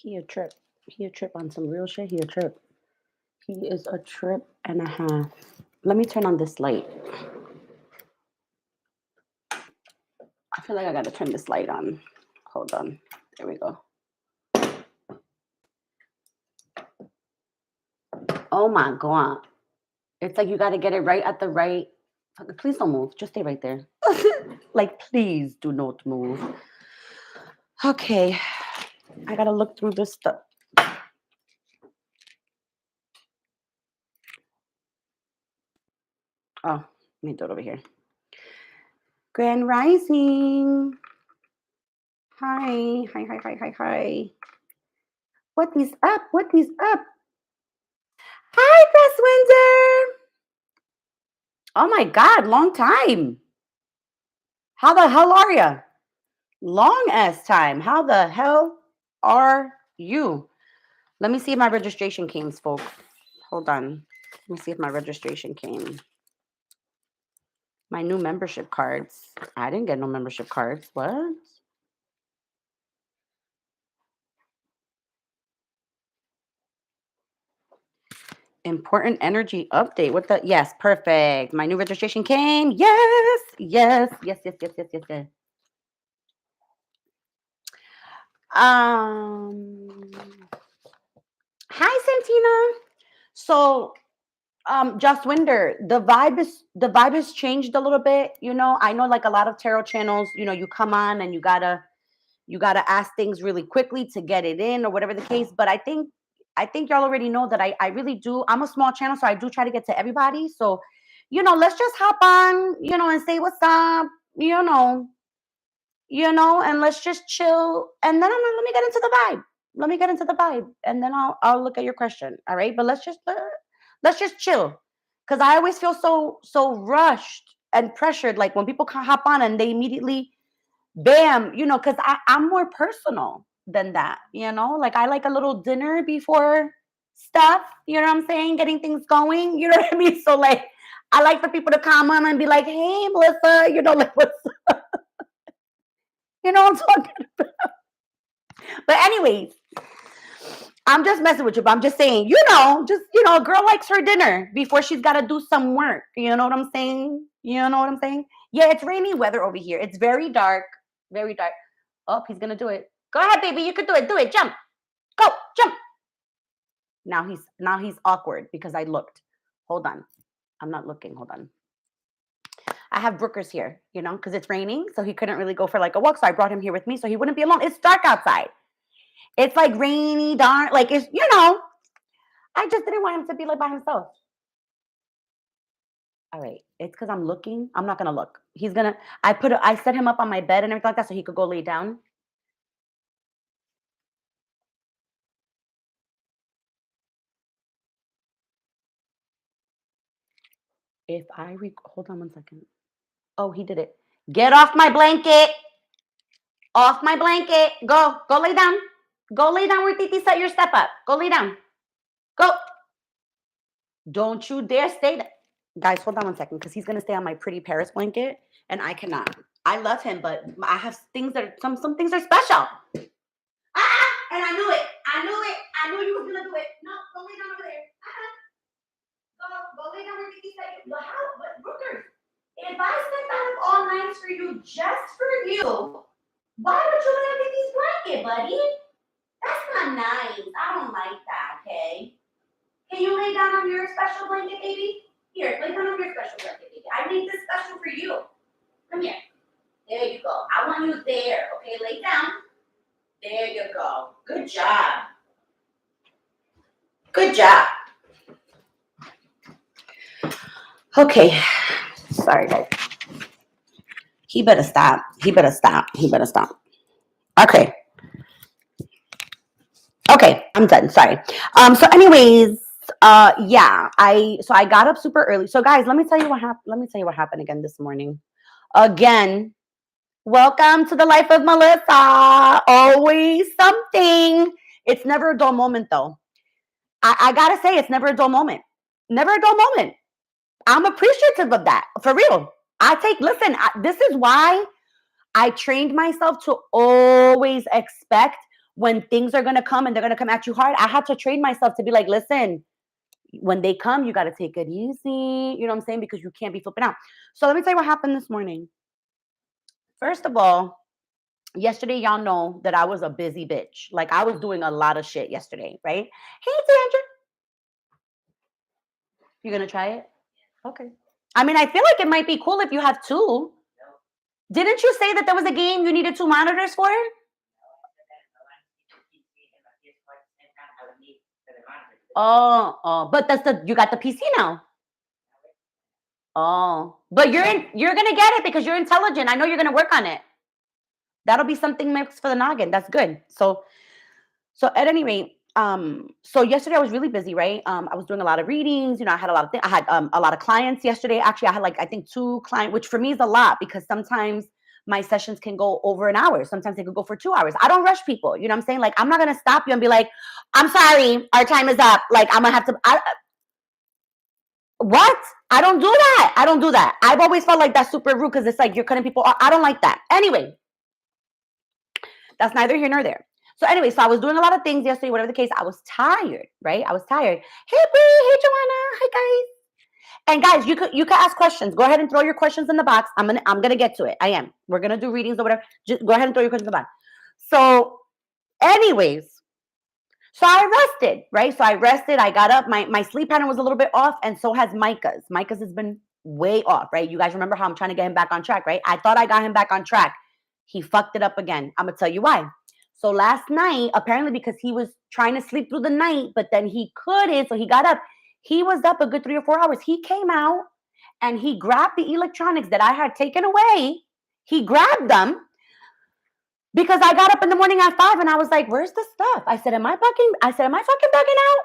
He a trip. He a trip on some real shit. He a trip. He is a trip and a half. Let me turn on this light. I feel like I gotta turn this light on. Hold on. There we go. Oh my god. It's like you gotta get it right at the right. Please don't move. Just stay right there. Like, please do not move. Okay. I gotta look through this stuff. Oh, let me do it over here. Grand Rising. Hi. Hi. What is up? What is up? Hi, Chris Windsor. Oh my God, long time. How the hell are you? Long ass time. How the hell are you? Let me see if my registration came, folks. Hold on. Let me see if my registration came. My new membership cards. I didn't get no membership cards. What? Important energy update. What the? Yes, perfect. My new registration came. Yes. Hi, Santina. So, Just Winder, the vibe has changed a little bit. You know, I know like a lot of tarot channels. You know, you come on and you gotta ask things really quickly to get it in or whatever the case. But I think y'all already know that I really do. I'm a small channel, so I do try to get to everybody. So, you know, let's just hop on, you know, and say what's up, and let's just chill. And then let me get into the vibe. Let me get into the vibe, and then I'll look at your question. All right, but let's just chill, because I always feel so rushed and pressured. Like when people hop on and they immediately bam, because I'm more personal than that, like I like a little dinner before stuff, you know what I'm saying, getting things going, you know what I mean? So like I like for people to come on and be like, hey Melissa, like what's what I'm talking about. But anyways, I'm just messing with you, but I'm just saying, a girl likes her dinner before she's got to do some work. You know what I'm saying? Yeah, it's rainy weather over here. It's very dark, very dark. Oh, he's going to do it. Go ahead, baby. You can do it. Do it. Jump. Go. Jump. Now he's awkward because I looked. Hold on. I'm not looking. Hold on. I have Brookers here, because it's raining. So he couldn't really go for like a walk. So I brought him here with me so he wouldn't be alone. It's dark outside. It's like rainy, dark. Like it's, I just didn't want him to be like by himself. All right. It's because I'm looking. I'm not going to look. I set him up on my bed and everything like that so he could go lay down. Hold on 1 second. Oh, he did it. Get off my blanket. Off my blanket. Go lay down. Go lay down where Titi set your step up. Go lay down. Go. Don't you dare stay there. Guys, hold on 1 second, because he's going to stay on my pretty Paris blanket, and I cannot. I love him, but I have things that some things are special. And I knew it. I knew you was going to do it. No, go lay down over there. Go lay down where Titi said you. What, Brookers? If I spent out all nights for you, just for you, why would you lay on Titi's blanket, buddy? That's not nice. I don't like that, okay? Can you lay down on your special blanket, baby? Here, lay down on your special blanket, baby. I made this special for you. Come here. There you go. I want you there, okay? Lay down. There you go. Good job. Good job. Okay. Sorry, guys. He better stop. Okay. Okay, I'm done. Sorry. So anyways, yeah, I got up super early. So guys, let me tell you what happened again this morning. Again, welcome to the life of Melissa. Always something. It's never a dull moment though. I gotta say, it's never a dull moment. Never a dull moment. I'm appreciative of that. For real. This is why I trained myself to always expect when things are going to come and they're going to come at you hard, I had to train myself to be like, listen, when they come, you got to take it easy. You know what I'm saying? Because you can't be flipping out. So let me tell you what happened this morning. First of all, yesterday, y'all know that I was a busy bitch. Like, I was doing a lot of shit yesterday, right? Hey, Sandra. You going to try it? Okay. I mean, I feel like it might be cool if you have two. Didn't you say that there was a game you needed two monitors for? Oh, but you got the PC now. Oh, but you're gonna get it because you're intelligent. I know you're gonna work on it. That'll be something mixed for the noggin. That's good. So at any rate, so yesterday I was really busy, right? I was doing a lot of readings. You know, I had a lot of I had a lot of clients yesterday. Actually, I had like I think 2 clients, which for me is a lot because sometimes my sessions can go over an hour. Sometimes they could go for 2 hours. I don't rush people. You know what I'm saying? Like I'm not gonna stop you and be like, "I'm sorry, our time is up." Like I'm gonna have to. What? I don't do that. I don't do that. I've always felt like that's super rude because it's like you're cutting people off. I don't like that. Anyway, that's neither here nor there. So anyway, so I was doing a lot of things yesterday, whatever the case. I was tired, right? I was tired. Hey, Bree. Hey, Joanna. Hi, guys. And guys, you could ask questions. Go ahead and throw your questions in the box. I'm gonna get to it. I am. We're gonna do readings or whatever. Just go ahead and throw your questions in the box. So, anyways, so I rested, right? So I rested. I got up. My sleep pattern was a little bit off, and so has Micah's. Micah's has been way off, right? You guys remember how I'm trying to get him back on track, right? I thought I got him back on track. He fucked it up again. I'm gonna tell you why. So last night, apparently because he was trying to sleep through the night, but then he couldn't, so he got up. He was up a good 3 or 4 hours. He came out and he grabbed the electronics that I had taken away. He grabbed them because I got up in the morning at 5 and I was like, where's the stuff? I said, am I fucking bugging out?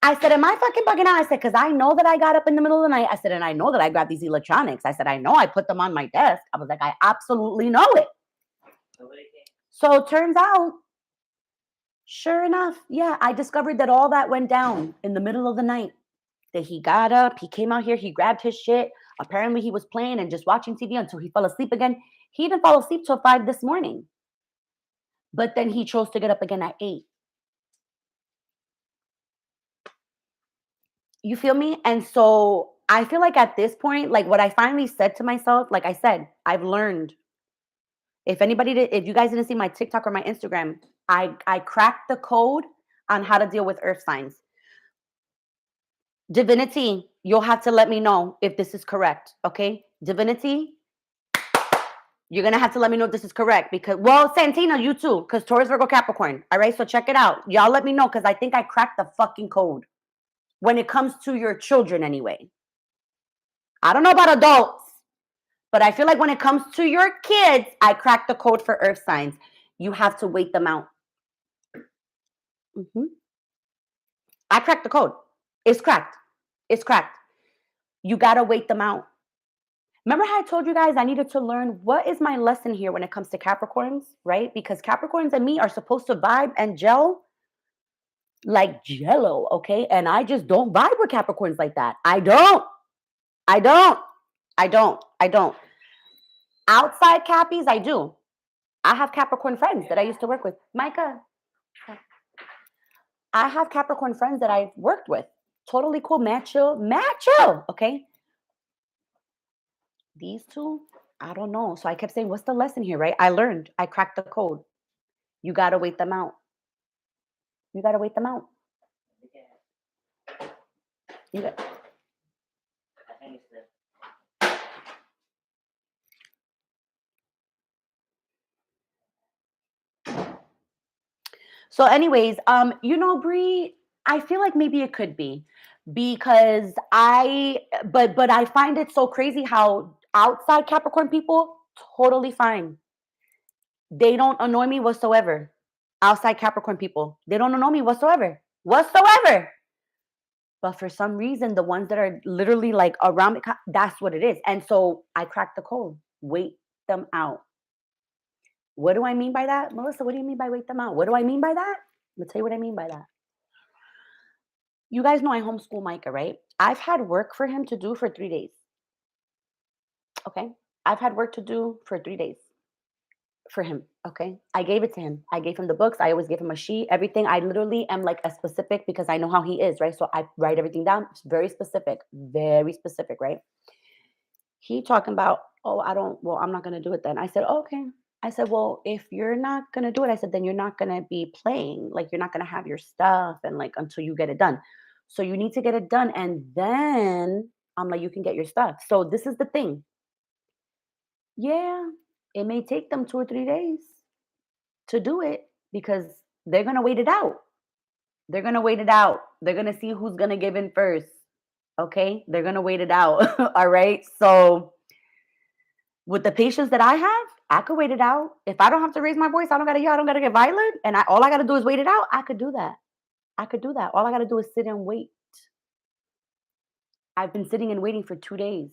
I said, am I fucking bugging out? I said, because I know that I got up in the middle of the night. I said, and I know that I grabbed these electronics. I said, I know I put them on my desk. I was like, I absolutely know it. So it turns out, sure enough, yeah, I discovered that all that went down in the middle of the night. That he got up, he came out here, he grabbed his shit. Apparently he was playing and just watching TV until he fell asleep again. He didn't fall asleep till 5 this morning. But then he chose to get up again at 8. You feel me? And so I feel like at this point, like what I finally said to myself, like I said, I've learned. If you guys didn't see my TikTok or my Instagram, I cracked the code on how to deal with earth signs. Divinity, you'll have to let me know if this is correct, okay? Divinity, you're going to have to let me know if this is correct because, well, Santina, you too, because Taurus, Virgo, Capricorn. All right, so check it out. Y'all let me know because I think I cracked the fucking code when it comes to your children anyway. I don't know about adults, but I feel like when it comes to your kids, I cracked the code for earth signs. You have to wait them out. I cracked the code. It's cracked. It's cracked. You got to wait them out. Remember how I told you guys I needed to learn what is my lesson here when it comes to Capricorns, right? Because Capricorns and me are supposed to vibe and gel like jello, okay? And I just don't vibe with Capricorns like that. I don't. Outside Cappies, I do. I have Capricorn friends that I used to work with. Micah, I have Capricorn friends that I've worked with. Totally cool, macho, okay? These two, I don't know. So I kept saying, what's the lesson here, right? I learned. I cracked the code. You got to wait them out. You got to wait them out. So anyways, Bree, I feel like maybe it could be because but I find it so crazy how outside Capricorn people totally fine. They don't annoy me whatsoever. Outside Capricorn people, they don't annoy me whatsoever. But for some reason, the ones that are literally like around me, that's what it is. And so I cracked the code. Wait them out. What do I mean by that? Melissa, what do you mean by wait them out? What do I mean by that? Let me tell you what I mean by that. You guys know I homeschool Micah, right? I've had work for him to do for 3 days. Okay? I've had work to do for 3 days. for him. Okay. I gave it to him. I gave him the books. I always give him a sheet, everything. I literally am like a specific because I know how he is, right? So I write everything down. It's very specific, right? He talking about, oh, I'm not going to do it then. I said, oh, okay. I said, well, if you're not going to do it, I said, then you're not going to be playing. Like, you're not going to have your stuff and like until you get it done. So you need to get it done. And then I'm like, you can get your stuff. So this is the thing. Yeah, it may take them 2 or 3 days to do it because they're going to wait it out. They're going to wait it out. They're going to see who's going to give in first. Okay. They're going to wait it out. All right. So with the patience that I have, I could wait it out. If I don't have to raise my voice, I don't got to yell, I don't got to get violent. And all I got to do is wait it out. I could do that. All I got to do is sit and wait. I've been sitting and waiting for 2 days.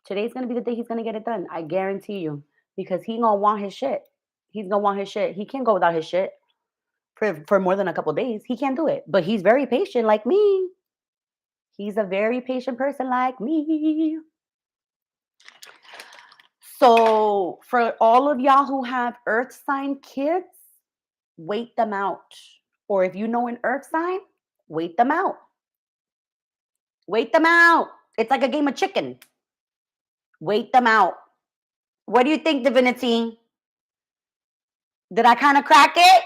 Today's going to be the day he's going to get it done. I guarantee you. Because he going to want his shit. He's going to want his shit. He can't go without his shit for more than a couple days. He can't do it. But he's very patient like me. He's a very patient person like me. So for all of y'all who have earth sign kids, wait them out. Or if you know an earth sign, wait them out. Wait them out. It's like a game of chicken. Wait them out. What do you think, Divinity? Did I kind of crack it?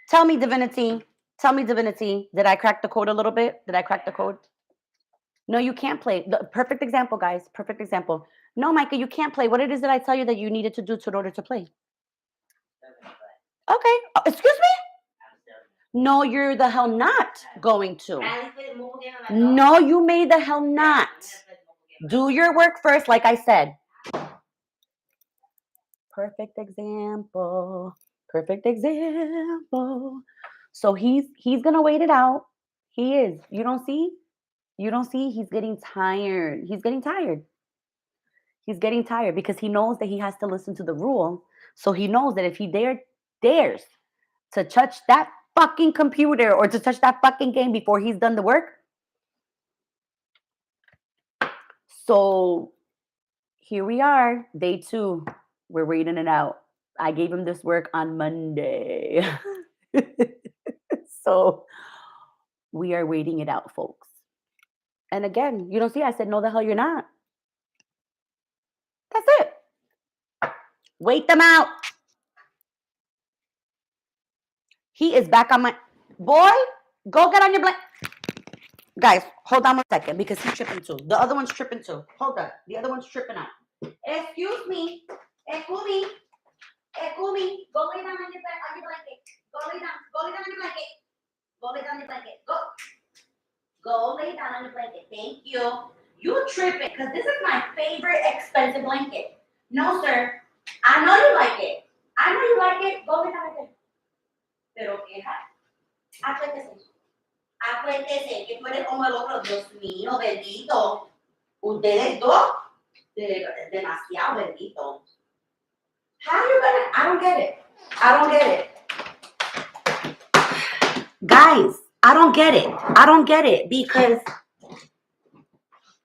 Tell me, Divinity. Did I crack the code a little bit? No, you can't play. Perfect example, guys. Perfect example. No, Micah, you can't play. What it is that I tell you that you needed to do in order to play? Okay. Excuse me? No, you're the hell not going to. No, you may the hell not. Do your work first, like I said. Perfect example. So he's gonna wait it out. He is. You don't see? He's getting tired. He's getting tired because he knows that he has to listen to the rule. So he knows that if he dares to touch that fucking computer or to touch that fucking game before he's done the work. So here we are, day 2. We're waiting it out. I gave him this work on Monday. So we are waiting it out, folks. And again, you don't see, I said, no, the hell you're not. That's it. Wait them out. He is back on my... Boy, go get on your blanket. Guys, hold on 1 second because he's tripping too. The other one's tripping too. Hold up. The other one's tripping out. Excuse me. Go lay down on your blanket. Go lay down on your blanket. Go lay down on your blanket. Thank you. You tripping because this is my favorite expensive blanket. No, sir. I know you like it. Go lay down again. Pero queja. Acuéntese que fuera como el otro. Dios mío, bendito. Ustedes dos. Demasiado bendito. How are you gonna? I don't get it. Guys, I don't get it because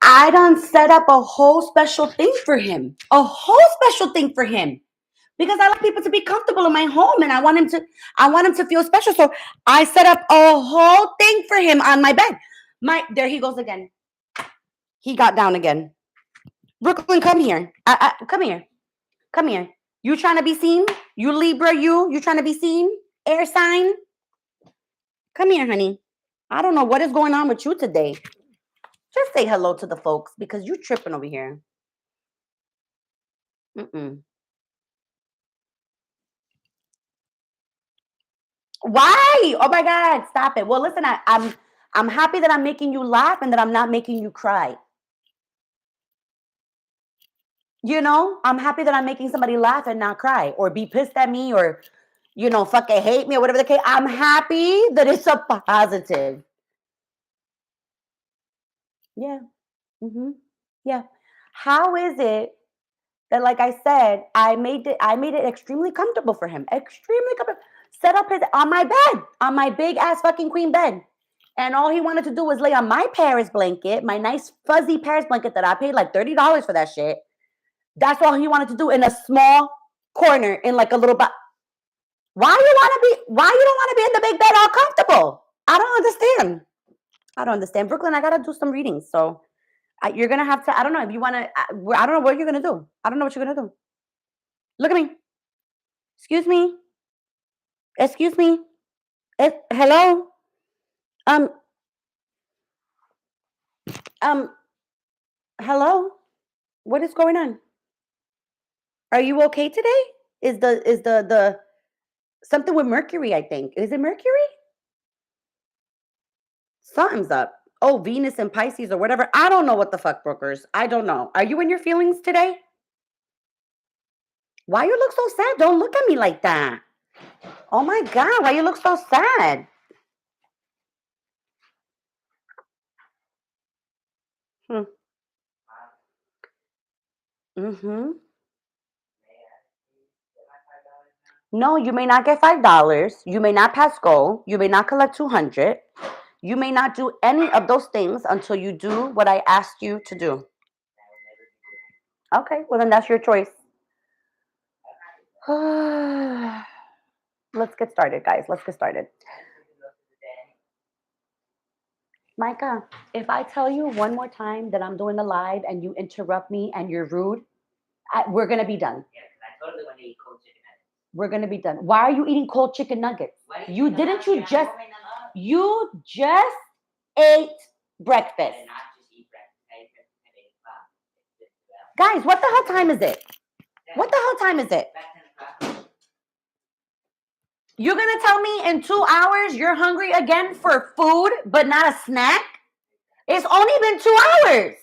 I done set up a whole special thing for him. Because I like people to be comfortable in my home and I want him to feel special. So I set up a whole thing for him on my bed. There he goes again. He got down again. Brooklyn, come here. Come here. You trying to be seen? You Libra, you trying to be seen? Air sign? Come here, honey. I don't know what is going on with you today. Just say hello to the folks because you tripping over here. Why? Oh my God, stop it. Well, listen, I'm happy that I'm making you laugh and that I'm not making you cry. You know, I'm happy that I'm making somebody laugh and not cry or be pissed at me or, fucking hate me or whatever the case. I'm happy that it's a positive. Yeah. Yeah. How is it that, like I said, I made it extremely comfortable for him. Extremely comfortable. Set up on my bed, on my big ass fucking queen bed. And all he wanted to do was lay on my Paris blanket, my nice fuzzy Paris blanket that I paid like $30 for that shit. That's all he wanted to do in a small corner in like a little Why you don't want to be in the big bed all comfortable? I don't understand. Brooklyn, I got to do some readings. So you're going to have to, I don't know if you want to, I don't know what you're going to do. I don't know what you're going to do. Look at me. Excuse me. Excuse me. Hello. Um, hello. What is going on? Are you okay today? Is the something with Mercury, I think. Is it Mercury? Something's up. Oh, Venus and Pisces or whatever. I don't know what the fuck, brokers. I don't know. Are you in your feelings today? Why you look so sad? Don't look at me like that. Oh my God, why you look so sad? Mm-hmm. No, you may not get $5. You may not pass go. You may not collect 200. You may not do any of those things until you do what I asked you to do. Okay, well then that's your choice. Let's get started, guys. Let's get started. Micah, if I tell you one more time that I'm doing the live and you interrupt me and you're rude, we're going to be done. Yeah, I totally want to eat cold chicken nuggets. We're going to be done. Why are you eating cold chicken nuggets? You just ate breakfast. I did not just eat breakfast. I ate breakfast. Guys, what the hell time is it? What the hell time is it? You're going to tell me in 2 hours you're hungry again for food, but not a snack? It's only been 2 hours.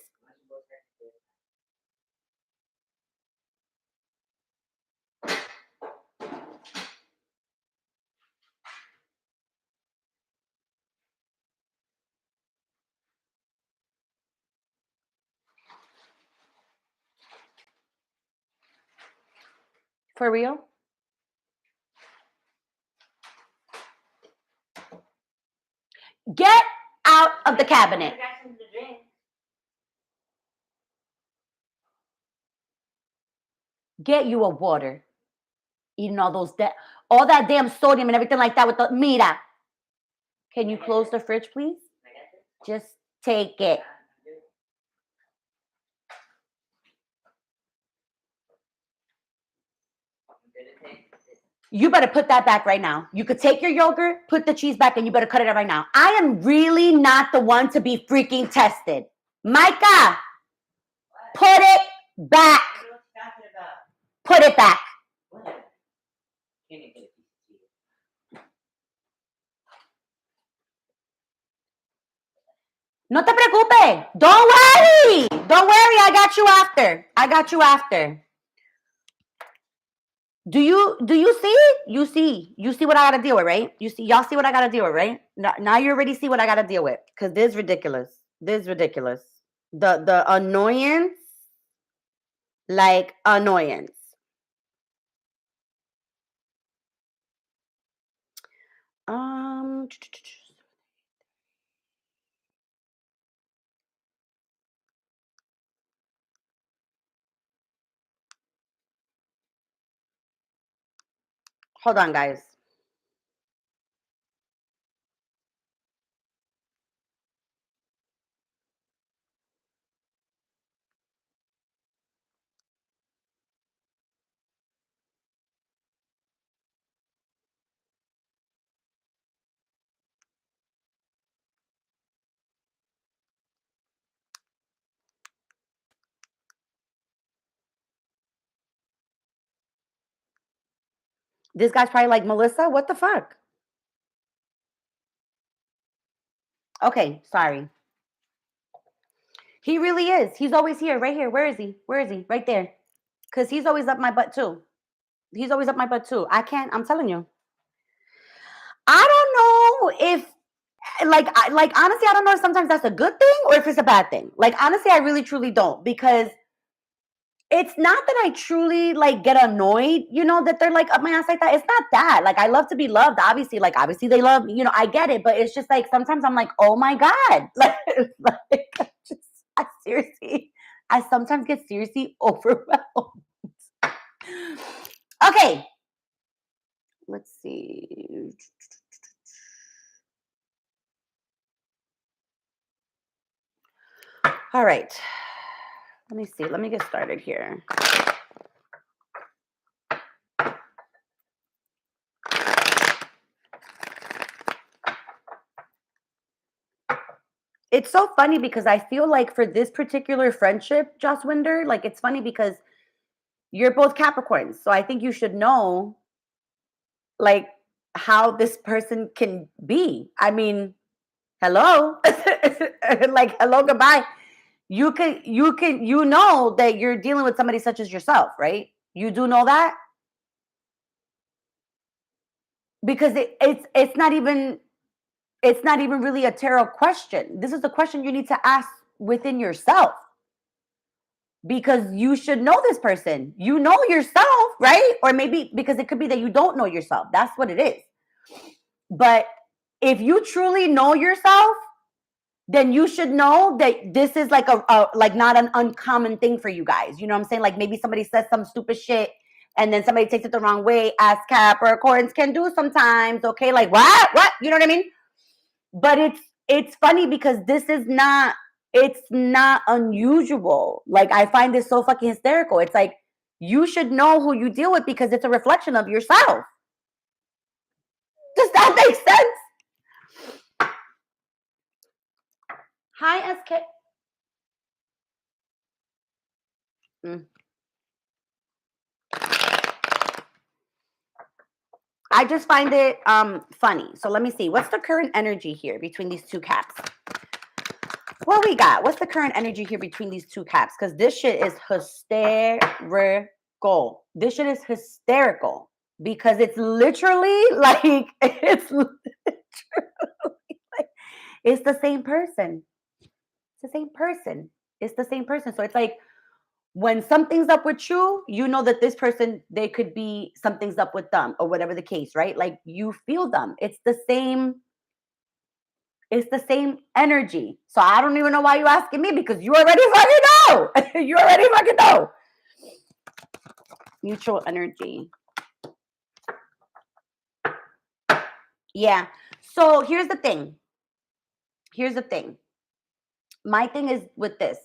For real? Get out of the cabinet. Get you a water. Eating all that damn sodium and everything like that with the Mira. Can you close the fridge, please? Just take it. You better put that back right now. You could take your yogurt, put the cheese back, and you better cut it out right now. I am really not the one to be freaking tested. Micah, put it back. Put it back. No te preocupes. Don't worry. Don't worry. I got you after. Do you see? You see what I gotta deal with, right? Y'all see what I gotta deal with, right? Now you already see what I gotta deal with. Cause this is ridiculous. The annoyance, like annoyance. Hold on, guys. This guy's probably like, Melissa, what the fuck? Okay, sorry. He really is. He's always here, right here. Where is he? Right there. Because he's always up my butt too. I'm telling you. I don't know if, like honestly, I don't know if sometimes that's a good thing or if it's a bad thing. Like, honestly, I really, truly don't. Because it's not that I truly like get annoyed, that they're like up my ass like that. It's not that. Like, I love to be loved, obviously. Like, obviously they love, I get it, but it's just like sometimes I'm like, oh my God. I sometimes get seriously overwhelmed. Okay. Let's see. All right. Let me see. Let me get started here. It's so funny because I feel like for this particular friendship, Joss Winder, like it's funny because you're both Capricorns. So I think you should know like how this person can be. I mean, hello. Like hello, goodbye. You know that you're dealing with somebody such as yourself, right? You do know that? Because it's not even really a tarot question. This is a question you need to ask within yourself. Because you should know this person. You know yourself, right? Or maybe because it could be that you don't know yourself. That's what it is. But if you truly know yourself, then you should know that this is like a like not an uncommon thing for you guys. You know what I'm saying? Like maybe somebody says some stupid shit and then somebody takes it the wrong way, as Capricorns can do sometimes. Okay, like what? You know what I mean? But it's funny because it's not unusual. Like I find this so fucking hysterical. It's like you should know who you deal with because it's a reflection of yourself. Does that make sense? Hi, SK. I just find it funny. So let me see. What's the current energy here between these two caps? What we got? What's the current energy here between these two caps? Because this shit is hysterical. This shit is hysterical because it's literally like it's the same person. It's the same person. It's the same person. So it's like when something's up with you, you know that this person, they could be something's up with them or whatever the case, right? Like you feel them. It's the same energy. So I don't even know why you're asking me because you already fucking know. You already fucking know. Mutual energy. Yeah. So here's the thing. My thing is with this.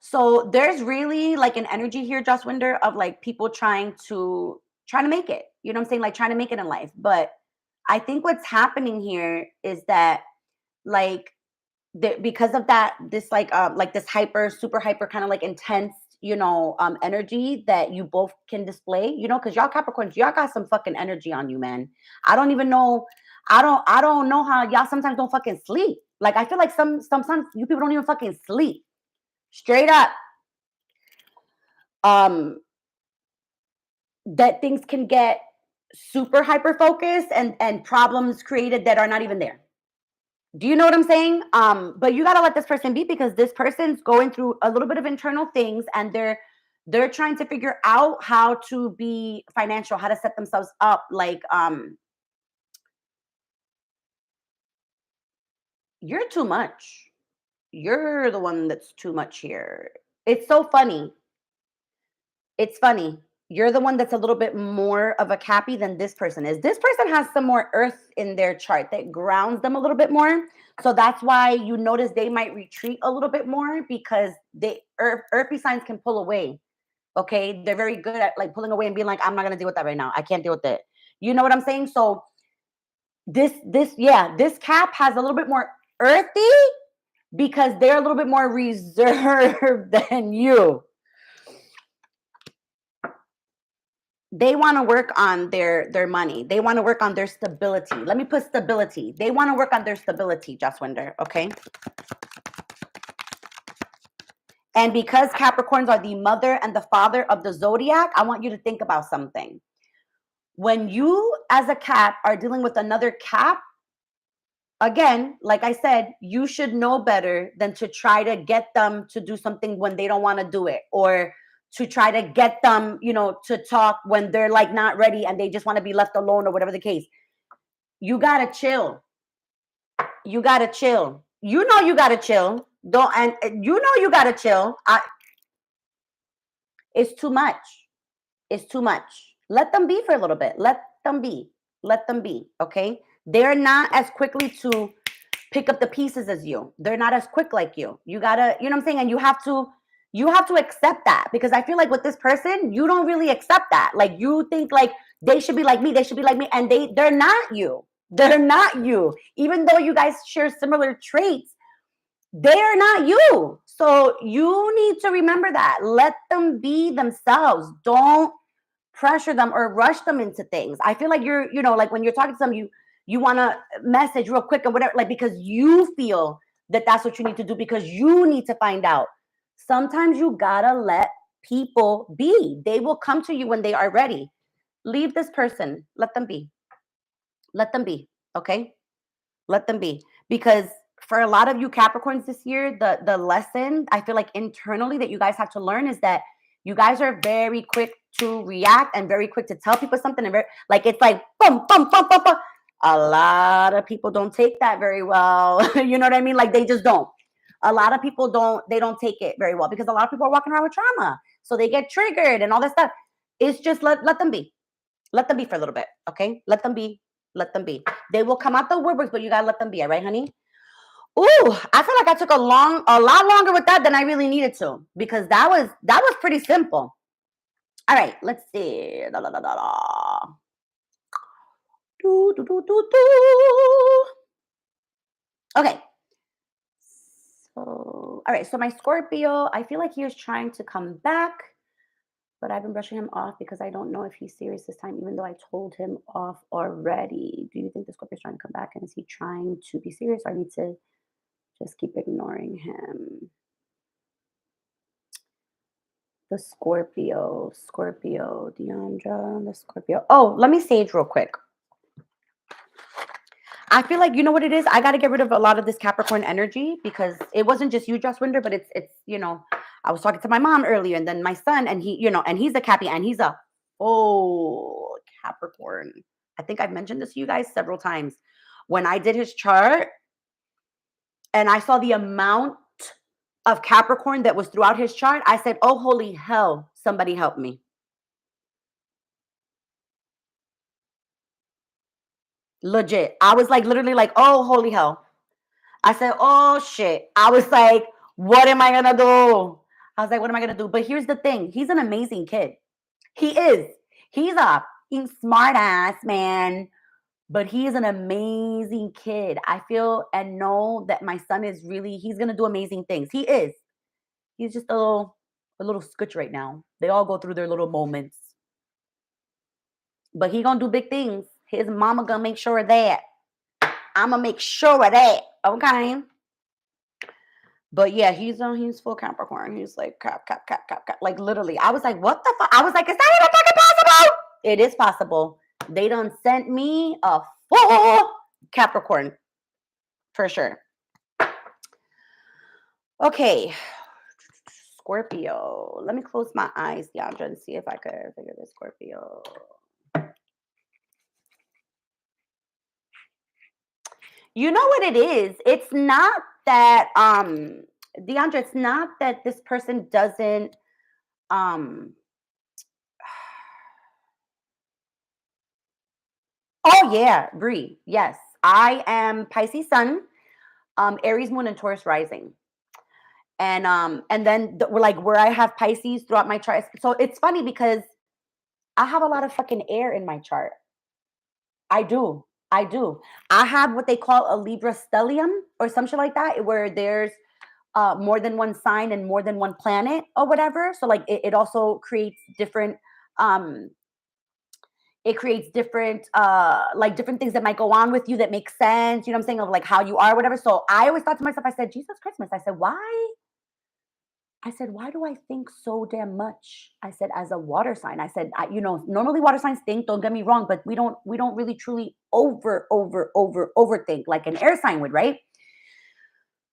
So there's really like an energy here, Joss Winder, of like people trying to make it. You know what I'm saying? Like trying to make it in life. But I think what's happening here is that like because of that, this like this super hyper kind of like intense, energy that you both can display, because y'all Capricorns, y'all got some fucking energy on you, man. I don't even know. I don't know how y'all sometimes don't fucking sleep. Like I feel like sometimes you people don't even fucking sleep. Straight up. That things can get super hyper focused and problems created that are not even there. Do you know what I'm saying? But you gotta let this person be because this person's going through a little bit of internal things and they're trying to figure out how to be financial, how to set themselves up. Like, you're too much. You're the one that's too much here. It's so funny. It's funny. You're the one that's a little bit more of a Cappy than this person is. This person has some more earth in their chart that grounds them a little bit more. So that's why you notice they might retreat a little bit more because earthy signs can pull away. Okay. They're very good at like pulling away and being like, I'm not going to deal with that right now. I can't deal with it. You know what I'm saying? So this Cap has a little bit more earthy because they're a little bit more reserved than you. They want to work on their money. They want to work on their stability. Let me put stability. They want to work on their stability, Joss Winder, okay? And because Capricorns are the mother and the father of the zodiac, I want you to think about something. When you, as a Cap, are dealing with another Cap, again, like I said, you should know better than to try to get them to do something when they don't want to do it or to try to get them, to talk when they're like not ready and they just want to be left alone or whatever the case. You gotta chill. You gotta chill. You gotta chill. Don't and you gotta chill. It's too much. It's too much. Let them be for a little bit. Let them be. Let them be. Okay. They're not as quickly to pick up the pieces as you. They're not as quick like you. You gotta, you know what I'm saying? And you have to accept that, because I feel like with this person, you don't really accept that. Like you think like they should be like me, they should be like me, and they're not you. They're not you. Even though you guys share similar traits, they are not you. So you need to remember that. Let them be themselves. Don't pressure them or rush them into things. I feel like you're, like when you're talking to them, you want to message real quick or whatever, like because you feel that that's what you need to do, because you need to find out. Sometimes you gotta let people be. They will come to you when they are ready. Leave this person. Let them be. Let them be. Okay? Let them be. Because for a lot of you Capricorns this year, the lesson I feel like internally that you guys have to learn is that you guys are very quick to react and very quick to tell people something, and it's like boom, boom, boom, boom, boom. A lot of people don't take that very well. You know what I mean? Like they just don't. A lot of people don't take it very well, because a lot of people are walking around with trauma. So they get triggered and all that stuff. It's just let them be. Let them be for a little bit. Okay? Let them be. Let them be. They will come out the woodworks, but you gotta let them be, all right, honey? Ooh, I feel like I took a lot longer with that than I really needed to, because that was pretty simple. All right, let's see. Da, da, da, da, da. Do, do, do, do, do. Okay. So, all right. So my Scorpio, I feel like he is trying to come back, but I've been brushing him off because I don't know if he's serious this time, even though I told him off already. Do you think the Scorpio is trying to come back, and is he trying to be serious, or I need to just keep ignoring him? The Scorpio, Deandra, the Scorpio. Oh, let me sage real quick. I feel like, you know what it is? I got to get rid of a lot of this Capricorn energy, because it wasn't just you, Joss Winder, but it's, I was talking to my mom earlier, and then my son, and he, and he's a Cappy, and he's a Capricorn. I think I've mentioned this to you guys several times. When I did his chart and I saw the amount of Capricorn that was throughout his chart, I said, oh, holy hell, somebody help me. Legit. I was like, literally like, oh, holy hell. I said, oh, shit. I was like, what am I going to do? I was like, what am I going to do? But here's the thing. He's an amazing kid. He is. He's a smart ass, man. But he is an amazing kid. I feel and know that my son is really, he's going to do amazing things. He is. He's just a little scotch right now. They all go through their little moments. But he going to do big things. His mama going to make sure of that. I'm going to make sure of that. Okay. But yeah, he's full Capricorn. He's like cap. Like literally. I was like, what the fuck? I was like, is that even fucking possible? It is possible. They done sent me a full Capricorn. For sure. Okay. Scorpio. Let me close my eyes, Deandra, and see if I could figure this Scorpio. You know what it is? It's not that Deandra, it's not that this person doesn't oh yeah, Bree. Yes. I am Pisces Sun, Aries Moon, and Taurus Rising. And then we're like where I have Pisces throughout my chart. So it's funny because I have a lot of fucking air in my chart. I do. I have what they call a Libra stellium or something like that, where there's more than one sign and more than one planet or whatever. So like it also creates different like different things that might go on with you that make sense, you know what I'm saying, of like how you are, whatever. So I always thought to myself, I said, Jesus Christmas. I said, why do I think so damn much? I said, as a water sign, I said, normally water signs think, don't get me wrong, but we don't really truly overthink like an air sign would, right?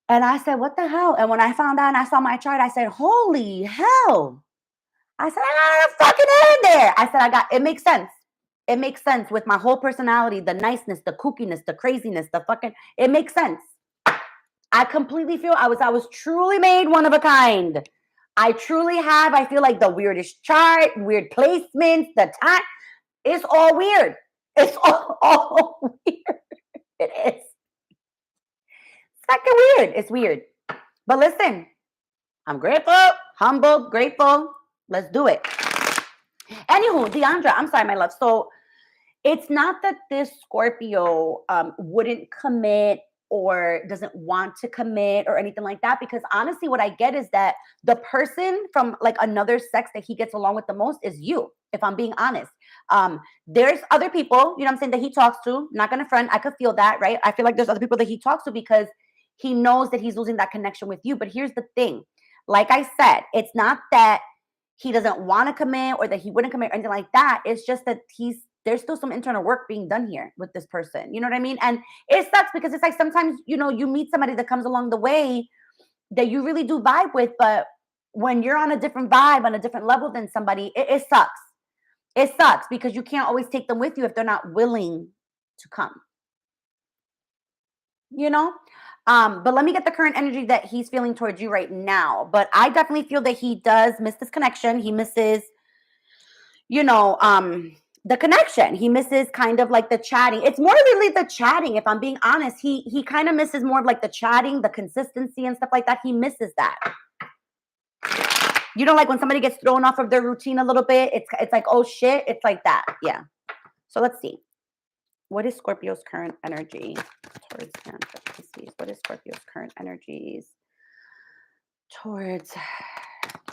And I said, what the hell? And when I found out and I saw my chart, I said, holy hell. I said, I got a fucking air in there. I said, it makes sense. It makes sense with my whole personality, the niceness, the kookiness, the craziness, it makes sense. I completely feel I was truly made one of a kind. I truly have, I feel like the weirdest chart, weird placements, the time. It's all weird. It's all weird. It is. It's fucking weird. It's weird. But listen, I'm grateful, humbled, grateful. Let's do it. Anywho, Deandra, I'm sorry, my love. So it's not that this Scorpio wouldn't commit or doesn't want to commit or anything like that, because honestly, what I get is that the person from like another sex that he gets along with the most is you, if I'm being honest. There's other people, you know what I'm saying, that he talks to, not gonna front, I could feel that, right? I feel like there's other people that he talks to because he knows that he's losing that connection with you. But here's the thing, like I said, it's not that he doesn't want to commit or that he wouldn't commit or anything like that. It's just that there's still some internal work being done here with this person. You know what I mean? And it sucks because it's like sometimes, you know, you meet somebody that comes along the way that you really do vibe with, but when you're on a different vibe, on a different level than somebody, it sucks. It sucks because you can't always take them with you if they're not willing to come. You know? But let me get the current energy that he's feeling towards you right now. But I definitely feel that he does miss this connection. He misses, you know, the connection. He misses kind of like the chatting. It's more really the chatting, if I'm being honest. He kind of misses more of like the chatting, the consistency and stuff like that. He misses that. You know, like when somebody gets thrown off of their routine a little bit, it's like, oh shit, it's like that. Yeah. So let's see. What is Scorpio's current energy towards Pisces? What is Scorpio's current energies towards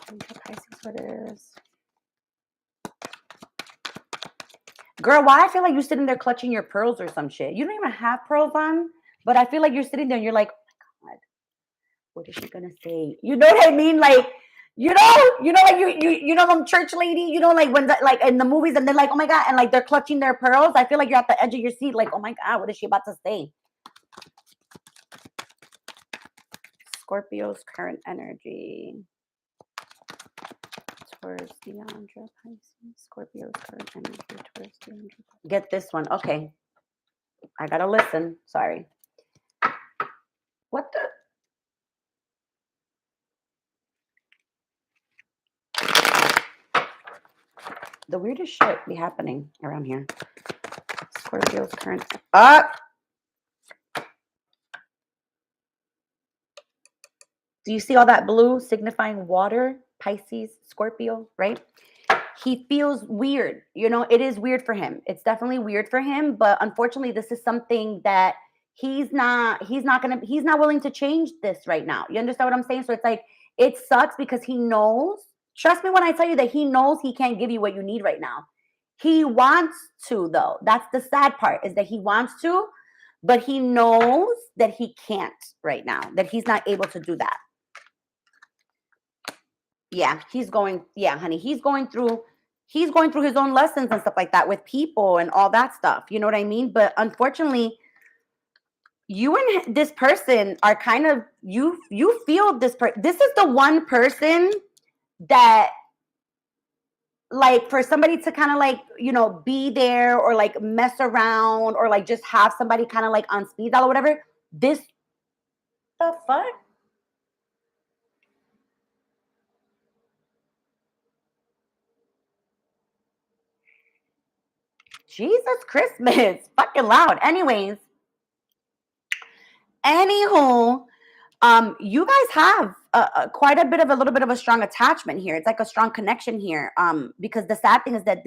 Pisces? What is? Girl, why I feel like you're sitting there clutching your pearls or some shit. You don't even have pearls on, but I feel like you're sitting there and you're like, oh my God, what is she gonna say? You know what I mean? Like, like you know them church lady, you know, like when like in the movies and they're like, oh my God, and like they're clutching their pearls. I feel like you're at the edge of your seat, like, oh my God, what is she about to say? Scorpio's current energy towards Deandra Pisces. Scorpio's current energy towards Deandra. Get this one. Okay. I gotta listen. Sorry. What the? The weirdest shit be happening around here. Scorpio's current. Do you see all that blue signifying water? Pisces, Scorpio, right? He feels weird. You know, it is weird for him. It's definitely weird for him. But unfortunately, this is something that he's not willing to change this right now. You understand what I'm saying? So it's like, it sucks because he knows. Trust me when I tell you that he knows he can't give you what you need right now. He wants to, though. That's the sad part, is that he wants to, but he knows that he can't right now, that he's not able to do that. Yeah, honey, he's going through his own lessons and stuff like that with people and all that stuff. You know what I mean? But unfortunately, you and this person are kind of, you feel this is the one person that, like, for somebody to kind of like, you know, be there or like mess around or like just have somebody kind of like on speed dial or whatever. The fuck? Jesus Christmas. Fucking loud. Anywho, you guys have quite a little bit of a strong attachment here. It's like a strong connection here. Because the sad thing is that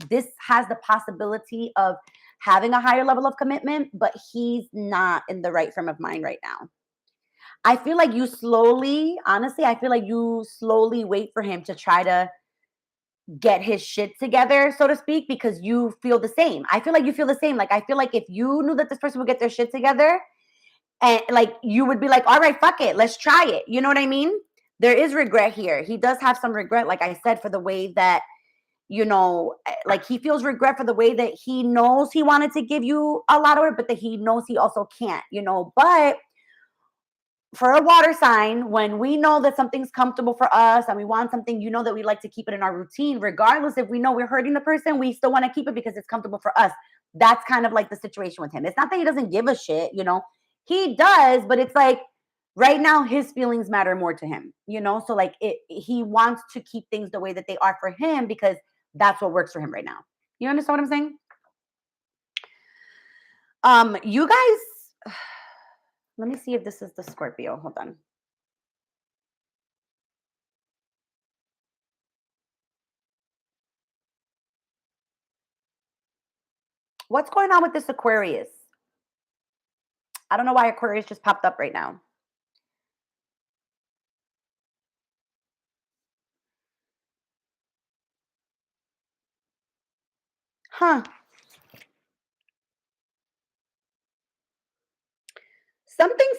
this has the possibility of having a higher level of commitment, but he's not in the right frame of mind right now. I feel like you slowly wait for him to try to get his shit together, so to speak, because you feel the same. I feel like you feel the same. Like, I feel like if you knew that this person would get their shit together, and like you would be like, all right, fuck it, let's try it. You know what I mean? There is regret here. He does have some regret, like I said, for the way that, you know, like he feels regret for the way that he knows he wanted to give you a lot of it, but that he knows he also can't, you know. But for a water sign, when we know that something's comfortable for us and we want something, you know that we like to keep it in our routine, regardless if we know we're hurting the person, we still want to keep it because it's comfortable for us. That's kind of like the situation with him. It's not that he doesn't give a shit, he does, but it's like right now his feelings matter more to him, so like he wants to keep things the way that they are for him because that's what works for him right now. You understand what I'm saying? You guys, let me see if this is the Scorpio. Hold on. What's going on with this Aquarius? I don't know why Aquarius just popped up right now. Huh. Something's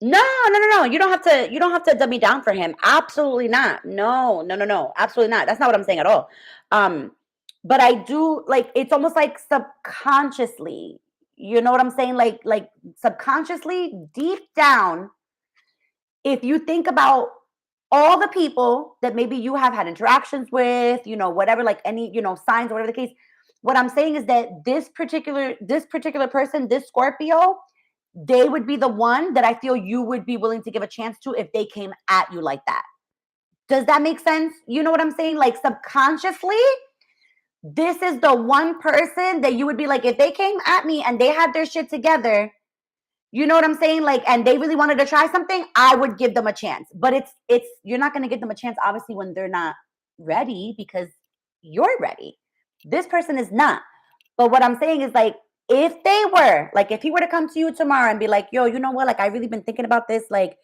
no. You don't have to dummy down for him. Absolutely not. No. Absolutely not. That's not what I'm saying at all. But I do like it's almost like subconsciously. You know what I'm saying? Like subconsciously, deep down, if you think about all the people that maybe you have had interactions with, whatever, like any, signs or whatever the case, what I'm saying is that this particular person, this Scorpio, they would be the one that I feel you would be willing to give a chance to if they came at you like that. Does that make sense? You know what I'm saying? Like subconsciously, this is the one person that you would be like, if they came at me and they had their shit together, you know what I'm saying? Like, and they really wanted to try something, I would give them a chance. But it's you're not going to give them a chance, obviously, when they're not ready because you're ready. This person is not. But what I'm saying is like, if they were, like, if he were to come to you tomorrow and be like, yo, you know what? Like, I really been thinking about this. Like,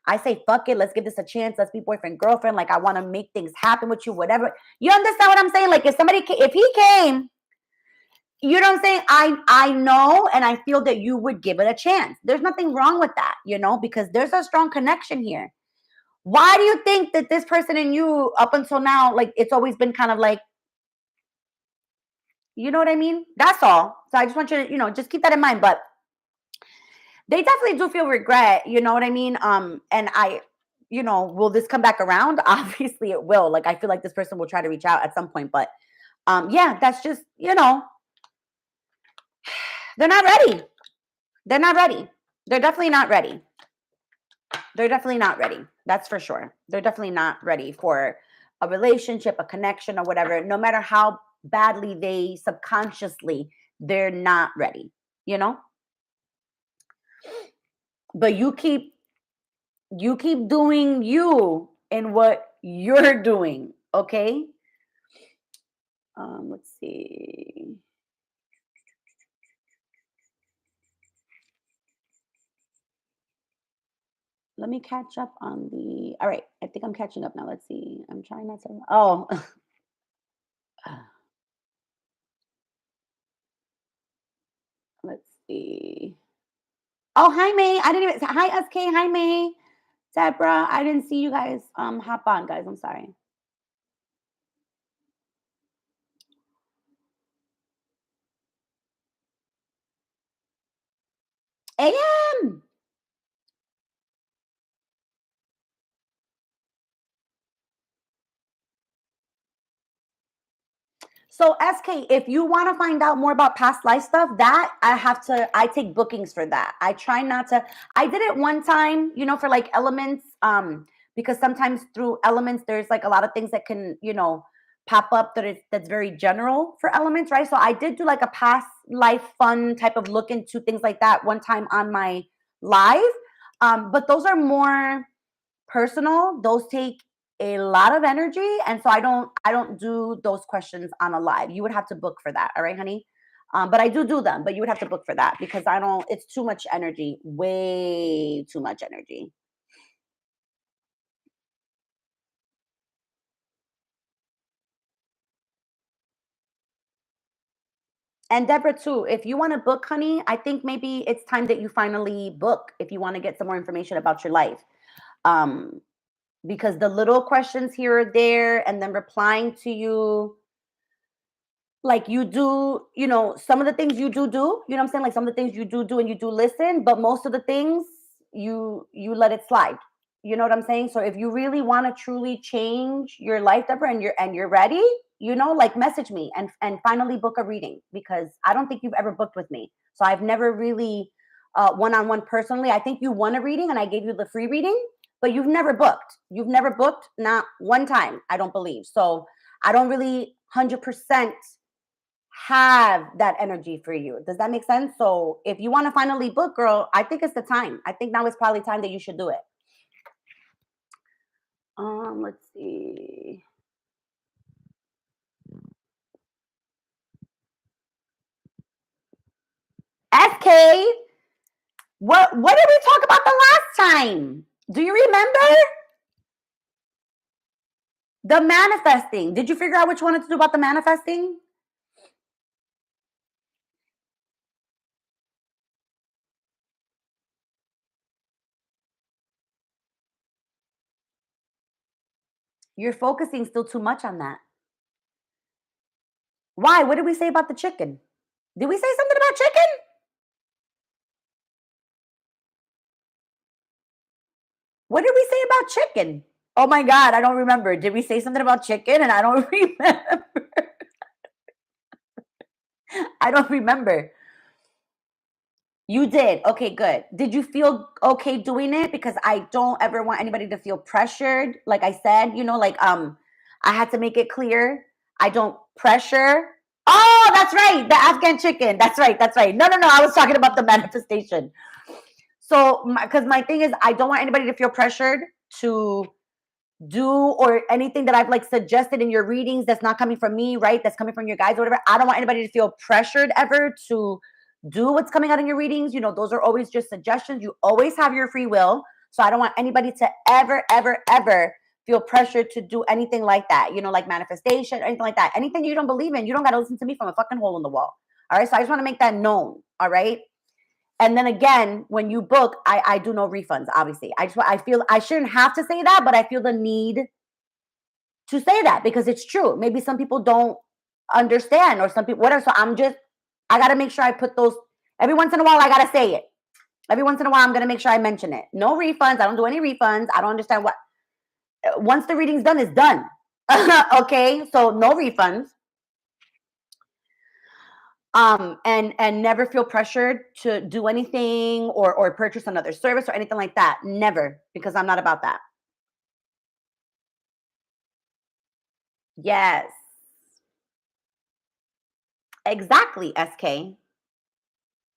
I say, fuck it. Let's give this a chance. Let's be boyfriend, girlfriend. Like, I want to make things happen with you, whatever. You understand what I'm saying? Like, if he came, you know what I'm saying? I know and I feel that you would give it a chance. There's nothing wrong with that, because there's a strong connection here. Why do you think that this person and you, up until now, like, it's always been kind of like, you know what I mean? That's all. So I just want you to, just keep that in mind. But they definitely do feel regret, you know what I mean? And will this come back around? Obviously it will. Like, I feel like this person will try to reach out at some point. But yeah, that's just, they're not ready. They're not ready. They're definitely not ready. They're definitely not ready. That's for sure. They're definitely not ready for a relationship, a connection, or whatever. No matter how badly they subconsciously, they're not ready, But you keep doing you and what you're doing, okay? Let's see. Let me catch up on the. All right, I think I'm catching up now. Let's see. I'm trying not to. Oh, let's see. Oh, hi May. I didn't even. Hi SK. Hi May. Deborah. I didn't see you guys. Hop on, guys. I'm sorry. AM. So SK, if you want to find out more about past life stuff, that I take bookings for that. I try not to, I did it one time, for like elements, because sometimes through elements, there's like a lot of things that can, pop up that's very general for elements, right? So I did do like a past life fun type of look into things like that one time on my live. But those are more personal. Those take a lot of energy, and so I don't do those questions on a live. You would have to book for that. All right, honey. But I do them, but you would have to book for that because I don't. It's too much energy, way too much energy. And Deborah too, if you want to book, honey, I think maybe it's time that you finally book if you want to get some more information about your life. Um, because the little questions here or there, and then replying to you like you do, some of the things you do, you know what I'm saying? Like some of the things you do and you do listen, but most of the things you let it slide. You know what I'm saying? So if you really want to truly change your life, Deborah, and you're ready, like message me and finally book a reading, because I don't think you've ever booked with me. So I've never really one-on-one personally. I think you won a reading and I gave you the free reading, but you've never booked. You've never booked, not one time, I don't believe. So I don't really 100% have that energy for you. Does that make sense? So if you want to finally book, girl, I think it's the time. I think now is probably time that you should do it. Let's see. SK, what did we talk about the last time? Do you remember? The manifesting. Did you figure out what you wanted to do about the manifesting? You're focusing still too much on that. Why? What did we say about the chicken? Did we say something about chicken? What did we say about chicken? Oh my God, I don't remember. Did we say something about chicken? And I don't remember. I don't remember. You did. Okay, good. Did you feel okay doing it? Because I don't ever want anybody to feel pressured. Like I said, I had to make it clear. I don't pressure. Oh, that's right. The Afghan chicken. That's right. That's right. No, no, no. I was talking about the manifestation. So, because my thing is, I don't want anybody to feel pressured to do or anything that I've like suggested in your readings that's not coming from me, right? That's coming from your guys or whatever. I don't want anybody to feel pressured ever to do what's coming out in your readings. Those are always just suggestions. You always have your free will. So I don't want anybody to ever, ever, ever feel pressured to do anything like that, like manifestation, anything like that. Anything you don't believe in, you don't got to listen to me from a fucking hole in the wall. All right. So I just want to make that known. All right. And then again, when you book, I do no refunds, obviously. I feel I shouldn't have to say that, but I feel the need to say that because it's true. Maybe some people don't understand or some people, whatever. So I got to make sure I put those, every once in a while, I got to say it. Every once in a while, I'm going to make sure I mention it. No refunds. I don't do any refunds. I don't understand what, once the reading's done, it's done. Okay. So no refunds. And never feel pressured to do anything or purchase another service or anything like that. Never, because I'm not about that. Yes, exactly, SK.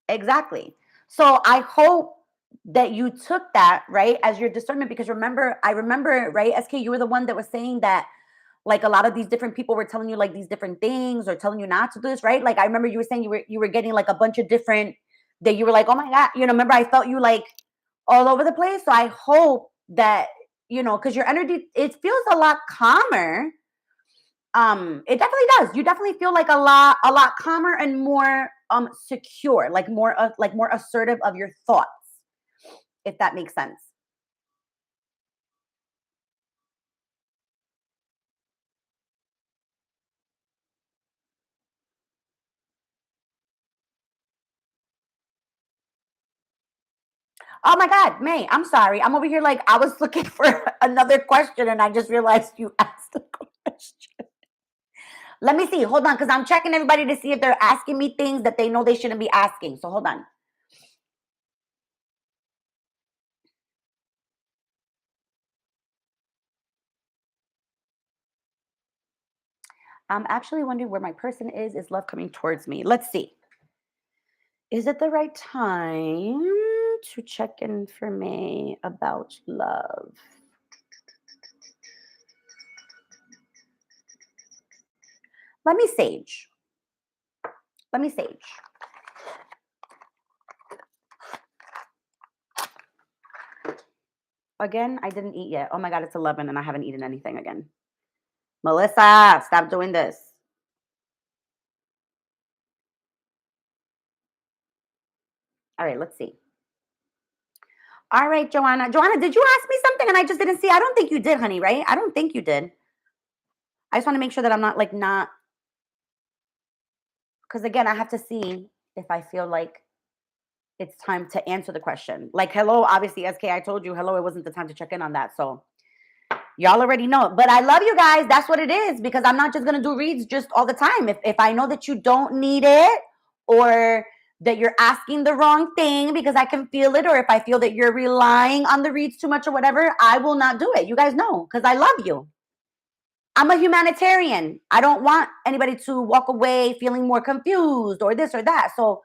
Exactly. So I hope that you took that, right, as your discernment, because I remember, right, SK, you were the one that was saying that like a lot of these different people were telling you like these different things or telling you not to do this, right? Like I remember you were saying you were getting like a bunch of different, that you were like, oh my God, remember I felt you like all over the place. So I hope that, because your energy, it feels a lot calmer. It definitely does. You definitely feel like a lot calmer and more secure, like more assertive of your thoughts, if that makes sense. Oh my God, May, I'm sorry. I'm over here like I was looking for another question and I just realized you asked a question. Let me see. Hold on, because I'm checking everybody to see if they're asking me things that they know they shouldn't be asking. So hold on. I'm actually wondering where my person is. Is love coming towards me? Let's see. Is it the right time to check in for me about love? Let me sage. Let me sage. Again, I didn't eat yet. Oh my God, it's 11 and I haven't eaten anything again. Melissa, stop doing this. All right, let's see. All right, Joanna. Joanna, did you ask me something and I just didn't see? I don't think you did, honey, right? I don't think you did. I just want to make sure that I'm not like not. Because again, I have to see if I feel like it's time to answer the question. Like, hello, obviously, SK, I told you, hello, it wasn't the time to check in on that. So y'all already know. But I love you guys. That's what it is, because I'm not just going to do reads just all the time. If I know that you don't need it, or that you're asking the wrong thing because I can feel it, or if I feel that you're relying on the reads too much or whatever, I will not do it. You guys know, because I love you. I'm a humanitarian. I don't want anybody to walk away feeling more confused or this or that. So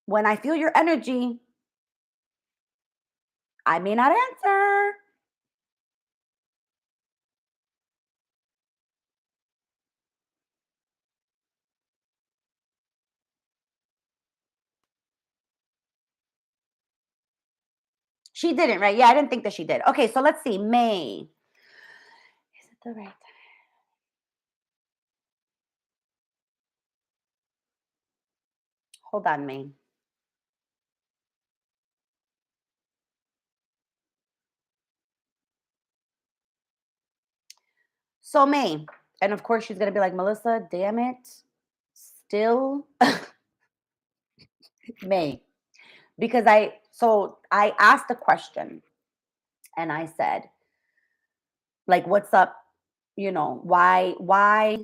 when I feel your energy, I may not answer. She didn't, right? Yeah, I didn't think that she did. Okay, so let's see. May. Is it the right time? Hold on, May. So May, and of course she's gonna be like, Melissa, damn it, still May, because I asked a question, and I said, like, what's up? You know, why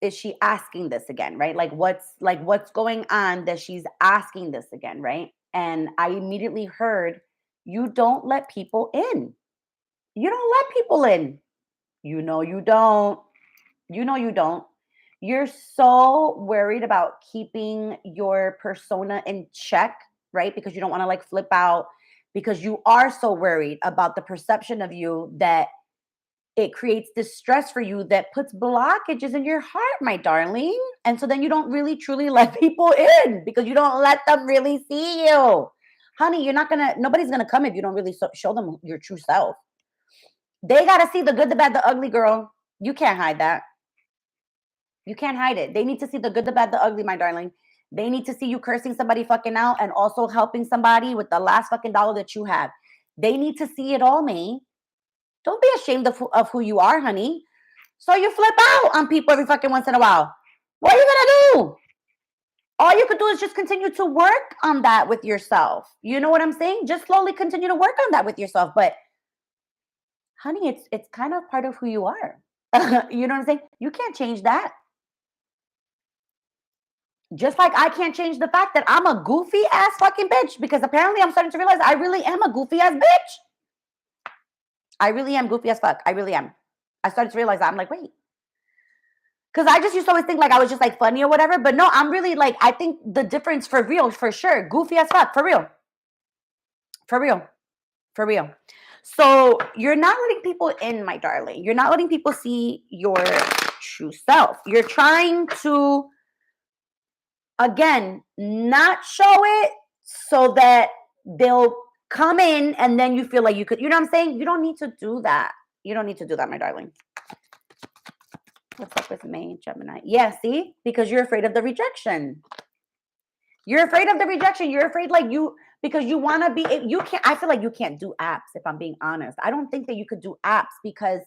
is she asking this again, right? What's going on that she's asking this again, right? And I immediately heard, you don't let people in. You don't let people in. You know you don't. You know you don't. You're so worried about keeping your persona in check, right? Because you don't want to like flip out, because you are so worried about the perception of you that it creates this stress for you that puts blockages in your heart, my darling. And so then you don't really truly let people in, because you don't let them really see you. Honey, nobody's gonna come if you don't really show them your true self. They gotta see the good, the bad, the ugly, girl. You can't hide that. You can't hide it. They need to see the good, the bad, the ugly, my darling. They need to see you cursing somebody fucking out and also helping somebody with the last fucking dollar that you have. They need to see it all, May. Don't be ashamed of who you are, honey. So you flip out on people every fucking once in a while. What are you gonna do? All you could do is just continue to work on that with yourself. You know what I'm saying? Just slowly continue to work on that with yourself. But honey, it's kind of part of who you are. You know what I'm saying? You can't change that. Just like I can't change the fact that I'm a goofy ass fucking bitch, because apparently I'm starting to realize I really am a goofy ass bitch. I really am goofy as fuck. I really am. I started to realize that. I'm like, wait. Because I just used to always think like I was just like funny or whatever. But no, I'm really like, I think the difference for real, for sure. Goofy as fuck. For real. For real. For real. So you're not letting people in, my darling. You're not letting people see your true self. You're trying to, again, not show it so that they'll come in and then you feel like you could, you know what I'm saying? You don't need to do that. You don't need to do that, my darling. What's up with May, Gemini? Yeah, see? Because you're afraid of the rejection. You're afraid of the rejection. You're afraid because you want to be, you can't, I feel like you can't do apps, if I'm being honest. I don't think that you could do apps, because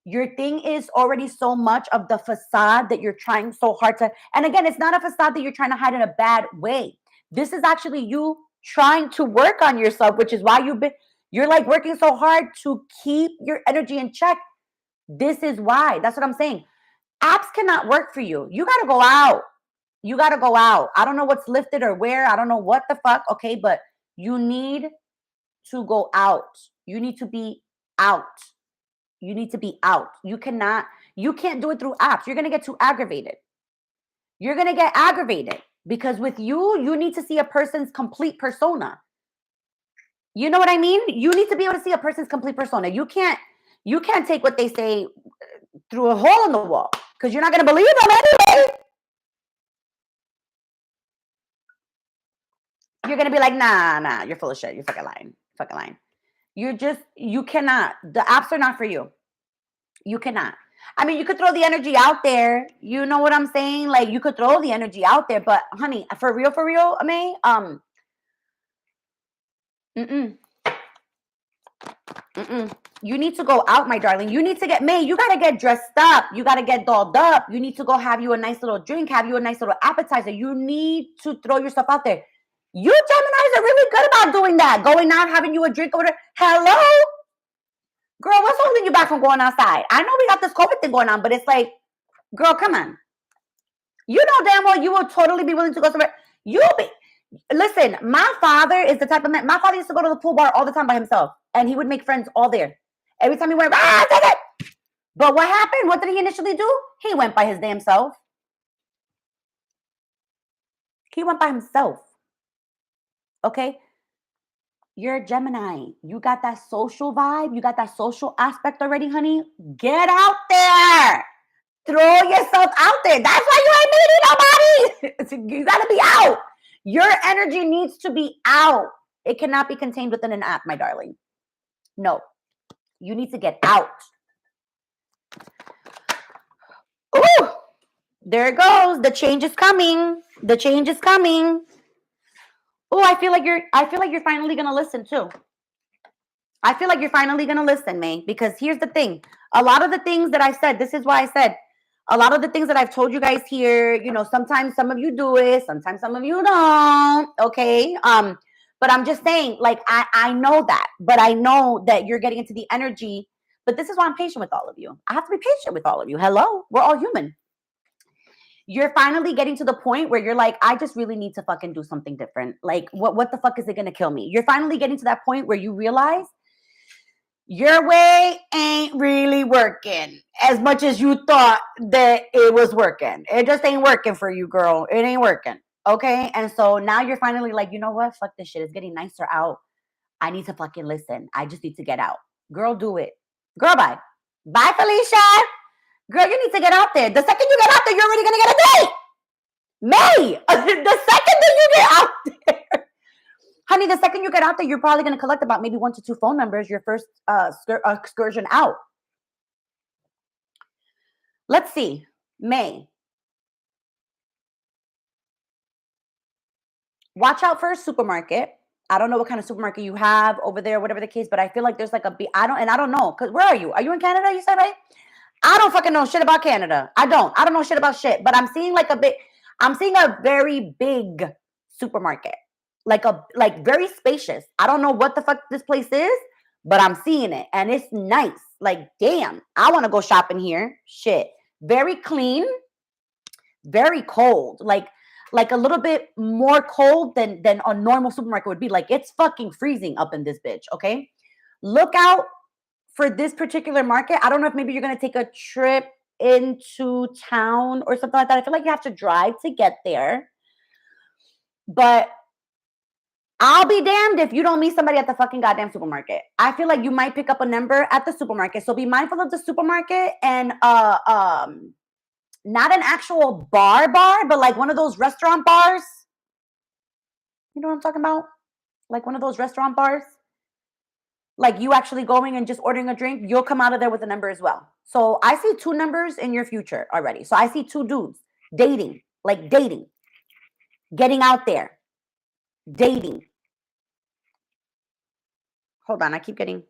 your thing is already so much of the facade that you're trying so hard to, and again, it's not a facade that you're trying to hide in a bad way. This is actually you trying to work on yourself, which is why you're like working so hard to keep your energy in check. This is why. That's what I'm saying. Apps cannot work for you. You got to go out. You got to go out. I don't know what's lifted or where. I don't know what the fuck. Okay, but you need to go out. You need to be out. You need to be out. You can't do it through apps. You're going to get too aggravated. You're going to get aggravated because with you need to see a person's complete persona. You know what I mean? You need to be able to see a person's complete persona. You can't take what they say through a hole in the wall, because you're not going to believe them anyway. You're going to be like, nah, you're full of shit. You're fucking lying. You cannot. The apps are not for you. You cannot. I mean, you could throw the energy out there. You know what I'm saying? Like, you could throw the energy out there, but honey, for real, May, You need to go out, my darling. You need to get, May, you got to get dressed up. You got to get dolled up. You need to go have you a nice little drink, have you a nice little appetizer. You need to throw yourself out there. You Geminis are really good about doing that. Going out, having you a drink over there. Hello? Girl, what's holding you back from going outside? I know we got this COVID thing going on, but it's like, girl, come on. You know damn well you will totally be willing to go somewhere. Listen, my father is the type of man. My father used to go to the pool bar all the time by himself, and he would make friends all there. Every time he went, take it. But what happened? What did he initially do? He went by his damn self. He went by himself. Okay? You're a Gemini. You got that social vibe. You got that social aspect already, honey. Get out there. Throw yourself out there. That's why you ain't meeting nobody. You got to be out. Your energy needs to be out. It cannot be contained within an app, my darling. No. You need to get out. Ooh, there it goes. The change is coming. The change is coming. Oh, I feel like you're finally gonna listen too. I feel like you're finally gonna listen, May, because here's the thing. A lot of the things that I said, this is why I said a lot of the things that I've told you guys here, you know, sometimes some of you do it, sometimes some of you don't. Okay. But I'm just saying, like, I know that, but I know that you're getting into the energy. But this is why I'm patient with all of you. I have to be patient with all of you. Hello, we're all human. You're finally getting to the point where you're like, I just really need to fucking do something different. Like, what the fuck is it gonna kill me? You're finally getting to that point where you realize your way ain't really working as much as you thought that it was working. It just ain't working for you, girl. It ain't working. Okay? And so now you're finally like, you know what? Fuck this shit. It's getting nicer out. I need to fucking listen. I just need to get out. Girl, do it. Girl, bye. Bye, Felicia. Girl, you need to get out there. The second you get out there, you're already going to get a date. May. The second that you get out there. Honey, the second you get out there, you're probably going to collect about maybe 1 to 2 phone numbers, your first excursion out. Let's see. May. Watch out for a supermarket. I don't know what kind of supermarket you have over there, whatever the case, but I feel like there's like I don't know. Because where are you? Are you in Canada, you said, right? I don't fucking know shit about Canada. I don't know shit about shit, but I'm seeing a very big supermarket. Like very spacious. I don't know what the fuck this place is, but I'm seeing it and it's nice. Like, damn, I want to go shopping here. Shit. Very clean, very cold. Like a little bit more cold than a normal supermarket would be. Like, it's fucking freezing up in this bitch, okay? Look out for this particular market. I don't know if maybe you're going to take a trip into town or something like that. I feel like you have to drive to get there. But I'll be damned if you don't meet somebody at the fucking goddamn supermarket. I feel like you might pick up a number at the supermarket. So be mindful of the supermarket and not an actual bar, but like one of those restaurant bars. You know what I'm talking about? Like one of those restaurant bars. Like you actually going and just ordering a drink, you'll come out of there with a number as well. So I see 2 numbers in your future already. So I see 2 dudes dating, getting out there, dating. Hold on, I keep getting.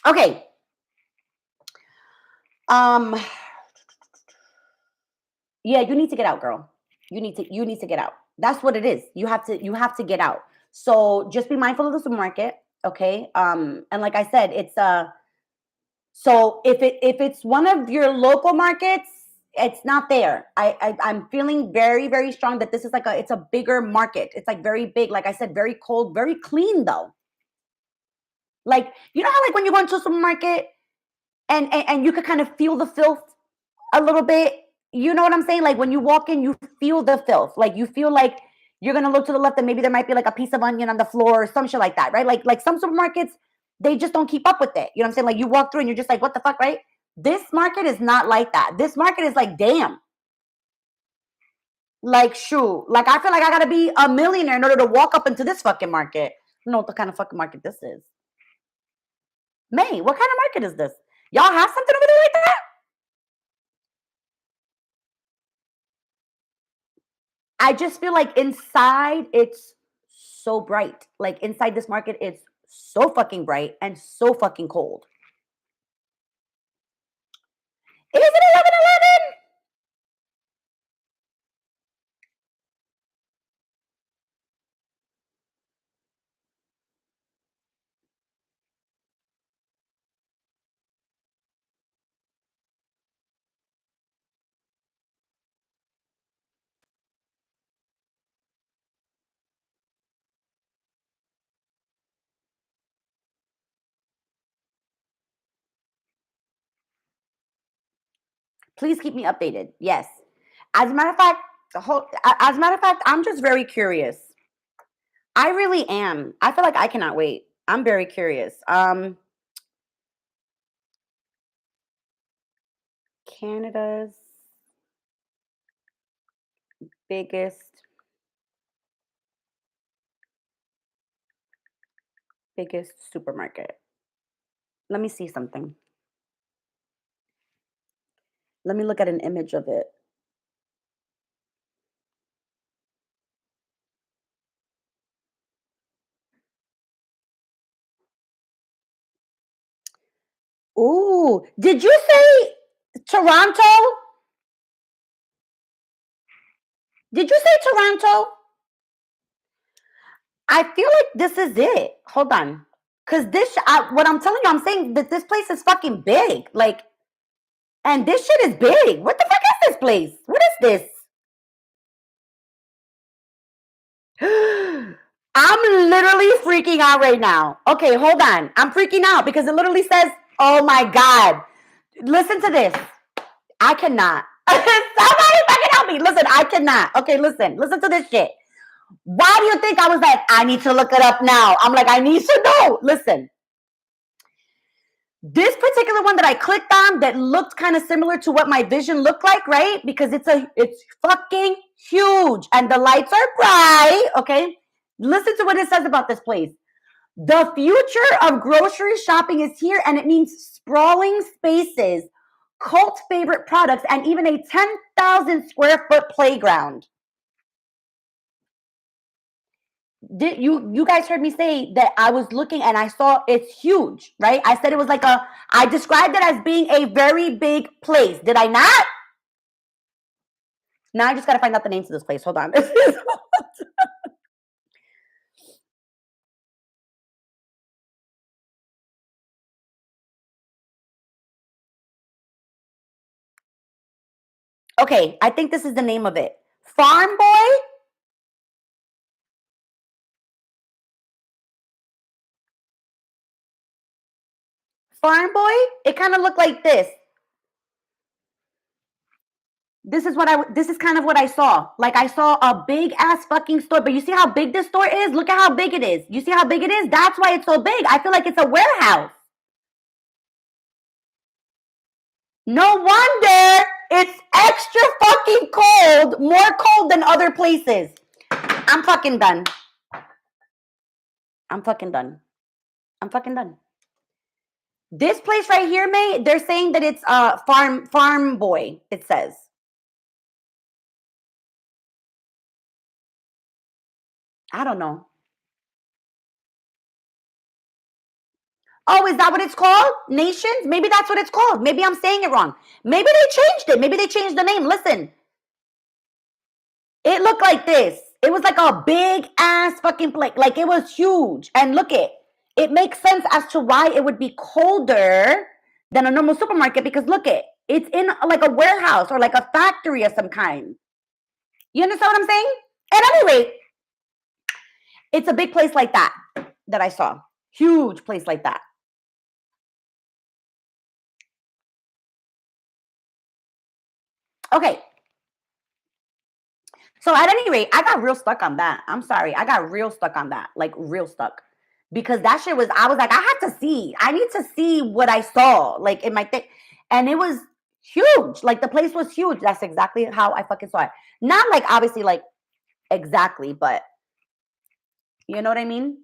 Okay. Yeah, you need to get out, girl. You need to get out. That's what it is. You have to get out. So just be mindful of the supermarket, okay? And like I said, it's so if it's one of your local markets, it's not there. I'm feeling very, very strong that this is it's a bigger market. It's like very big, like I said, very cold, very clean though. Like, you know how like when you go into a supermarket and you could kind of feel the filth a little bit. You know what I'm saying? Like when you walk in, you feel the filth. Like you feel like you're gonna look to the left and maybe there might be like a piece of onion on the floor or some shit like that, right? Like some supermarkets, they just don't keep up with it. You know what I'm saying? Like you walk through and you're just like, what the fuck, right? This market is not like that. This market is like, damn. Like, shoot. Like I feel like I gotta be a millionaire in order to walk up into this fucking market. I don't know what the kind of fucking market this is. May, what kind of market is this? Y'all have something over there like that? I just feel like inside it's so bright. Like inside this market, it's so fucking bright and so fucking cold. Is it 11/11? Please keep me updated. Yes. As a matter of fact, I'm just very curious. I really am. I feel like I cannot wait. I'm very curious. Canada's biggest supermarket. Let me see something. Let me look at an image of it. Ooh, did you say Toronto? Did you say Toronto? I feel like this is it. Hold on. Cause what I'm telling you, I'm saying that this place is fucking big. Like, and this shit is big. What the fuck is this place? What is this? I'm literally freaking out right now. Okay, hold on. I'm freaking out because it literally says, oh my God. Listen to this. I cannot. Somebody fucking help me. Listen, I cannot. Okay, listen to this shit. Why do you think I was like, I need to look it up now? I'm like, I need to know. Listen, this particular one that I clicked on that looked kind of similar to what my vision looked like, right? Because it's fucking huge and the lights are bright. Okay, listen to what it says about this place. The future of grocery shopping is here, and it means sprawling spaces, cult favorite products, and even a 10,000 square foot playground. You guys heard me say that I was looking and I saw it's huge, right? I said it was like I described it as being a very big place. Did I not? Now I just gotta find out the names of this place. Hold on. Okay, I think this is the name of it. Farm Boy. Farm Boy. It kind of looked like this. This is kind of what I saw. Like I saw a big ass fucking store, but you see how big this store is? Look at how big it is. You see how big it is? That's why it's so big. I feel like it's a warehouse. No wonder it's extra fucking cold, more cold than other places. I'm fucking done. I'm fucking done. I'm fucking done. This place right here, May, they're saying that it's farm boy, it says. I don't know. Oh, is that what it's called? Nations? Maybe that's what it's called. Maybe I'm saying it wrong. Maybe they changed it. Maybe they changed the name. Listen. It looked like this. It was like a big ass fucking plate. Like it was huge. And look it makes sense as to why it would be colder than a normal supermarket because look it's in like a warehouse or like a factory of some kind. You understand what I'm saying? At any rate, it's a big place like that I saw. Huge place like that. Okay. So at any rate, I got real stuck on that. I'm sorry. I got real stuck on that. Like real stuck. Because that shit I was like, I had to see. I need to see what I saw. Like in my thing. And it was huge. Like the place was huge. That's exactly how I fucking saw it. Not like obviously like exactly, but you know what I mean?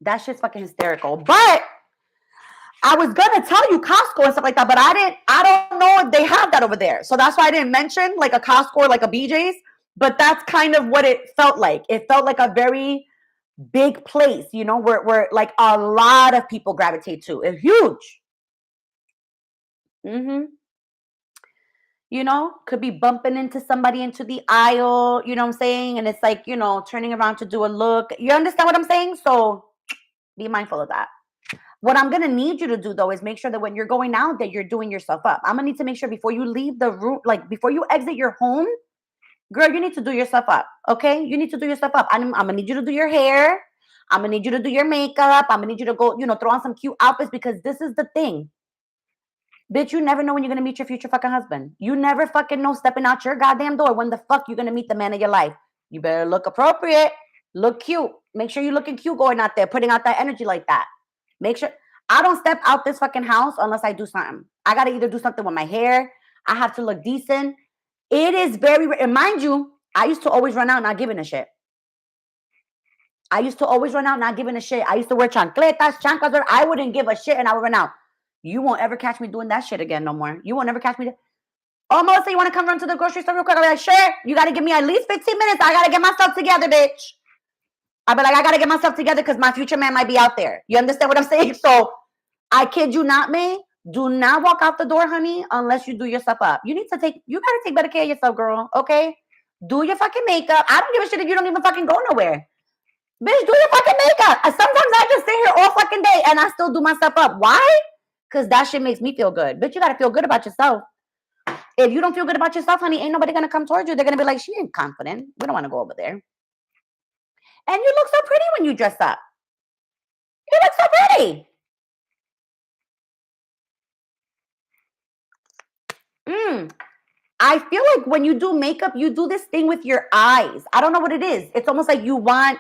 That shit's fucking hysterical. But I was gonna tell you Costco and stuff like that, but I don't know if they have that over there. So that's why I didn't mention like a Costco or like a BJ's. But that's kind of what it felt like. It felt like a very big place, you know, where like a lot of people gravitate to. It's huge. You know, could be bumping into somebody into the aisle, you know what I'm saying? And it's like, you know, turning around to do a look. You understand what I'm saying? So be mindful of that. What I'm gonna need you to do though is make sure that when you're going out that you're doing yourself up. I'm gonna need to make sure before you leave the room, like before you exit your home, girl, you need to do yourself up. Okay, you need to do yourself up. I'm gonna need you to do your hair. I'm gonna need you to do your makeup. I'm gonna need you to go, you know, throw on some cute outfits because this is the thing. Bitch, you never know when you're gonna meet your future fucking husband. You never fucking know stepping out your goddamn door when the fuck you're gonna meet the man of your life. You better look appropriate, look cute. Make sure you're looking cute going out there, putting out that energy like that. Make sure I don't step out this fucking house unless I do something. I gotta either do something with my hair. I have to look decent. It is very, and mind you, I used to always run out not giving a shit. I used to always run out not giving a shit. I used to wear chancletas, chanclas, I wouldn't give a shit and I would run out. You won't ever catch me doing that shit again no more. You won't ever catch me. Oh, Melissa, you want to come run to the grocery store real quick? I'll be like, sure. You got to give me at least 15 minutes. I got to get myself together, bitch. I'll be like, I got to get myself together because my future man might be out there. You understand what I'm saying? So I kid you not, May. Do not walk out the door, honey, unless you do your stuff up. You got to take better care of yourself, girl. Okay? Do your fucking makeup. I don't give a shit if you don't even fucking go nowhere. Bitch, do your fucking makeup. Sometimes I just sit here all fucking day and I still do my stuff up. Why? Because that shit makes me feel good. Bitch, you got to feel good about yourself. If you don't feel good about yourself, honey, ain't nobody going to come towards you. They're going to be like, she ain't confident. We don't want to go over there. And you look so pretty when you dress up. You look so pretty. I feel like when you do makeup, you do this thing with your eyes. I don't know what it is. It's almost like you want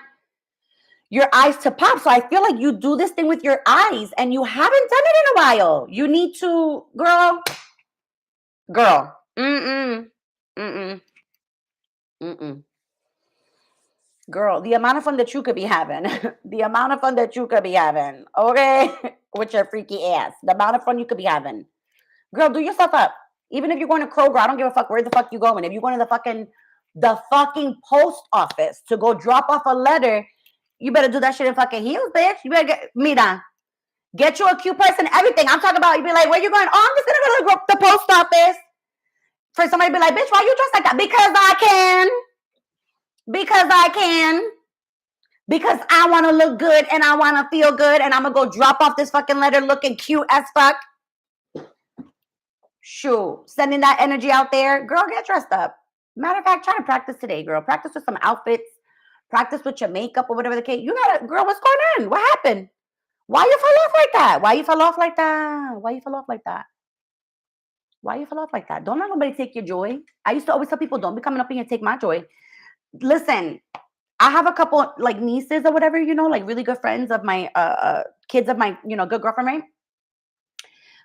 your eyes to pop. So I feel like you do this thing with your eyes and you haven't done it in a while. You need to, girl. Girl, the amount of fun that you could be having, okay, with your freaky ass, the amount of fun you could be having. Girl, do yourself up. Even if you're going to Kroger, I don't give a fuck where the fuck you going. If you're going to the fucking post office to go drop off a letter, you better do that shit in fucking heels, bitch. You better get you a cute person, everything. I'm talking about, you be like, where you going? Oh, I'm just gonna go to the post office. For somebody to be like, bitch, why you dressed like that? Because I can. Because I want to look good and I want to feel good and I'm gonna go drop off this fucking letter looking cute as fuck. Shoot, sending that energy out there. Girl, get dressed up. Matter of fact, try to practice today, girl. Practice with some outfits. Practice with your makeup or whatever the case. You gotta, girl, what's going on? What happened? Why you fell off like that? Why you fell off like that? Don't let nobody take your joy. I used to always tell people, don't be coming up here and take my joy. Listen, I have a couple like nieces or whatever, you know, like really good friends of my kids of my, you know, good girlfriend, right?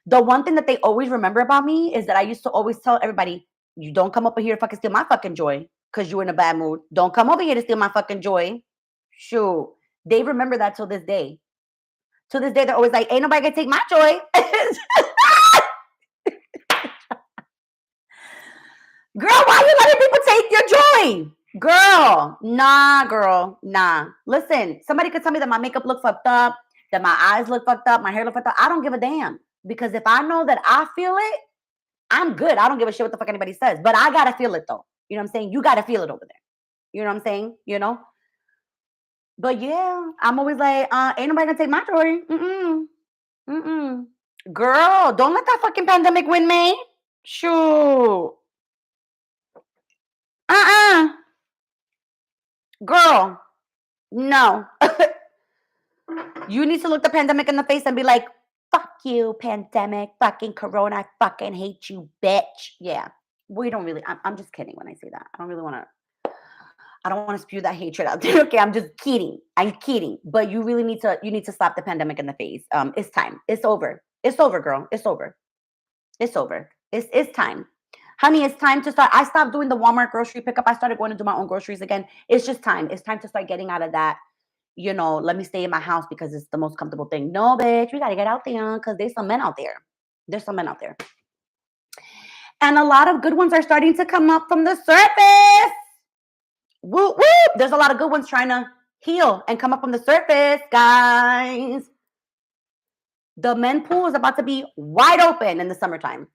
The one thing that they always remember about me is that I used to always tell everybody, you don't come over here to fucking steal my fucking joy because you're in a bad mood. Don't come over here to steal my fucking joy. Shoot. They remember that till this day. To this day, they're always like, ain't nobody gonna take my joy. Girl, why you letting people take your joy? Girl, nah. Listen, somebody could tell me that my makeup look fucked up, that my eyes look fucked up, my hair look fucked up. I don't give a damn. Because if I know that I feel it, I'm good. I don't give a shit what the fuck anybody says. But I gotta feel it though. You know what I'm saying? You gotta feel it over there. You know what I'm saying? You know? But yeah, I'm always like, ain't nobody gonna take my joy. Girl, don't let that fucking pandemic win me. Shoot. Girl, no. You need to look the pandemic in the face and be like, fuck you, pandemic, fucking corona, I fucking hate you, bitch. Yeah. We don't really, I'm just kidding when I say that. I don't want to spew that hatred out there. Okay, I'm just kidding. I'm kidding. But you really need to slap the pandemic in the face. It's time. It's over. It's over, girl. It's over. It's time. Honey, it's time to start. I stopped doing the Walmart grocery pickup. I started going to do my own groceries again. It's just time. It's time to start getting out of that, let me stay in my house because it's the most comfortable thing. No, bitch, we got to get out there because there's some men out there. There's some men out there. And a lot of good ones are starting to come up from the surface. Woo, woo. There's a lot of good ones trying to heal and come up from the surface, guys. The men pool is about to be wide open in the summertime.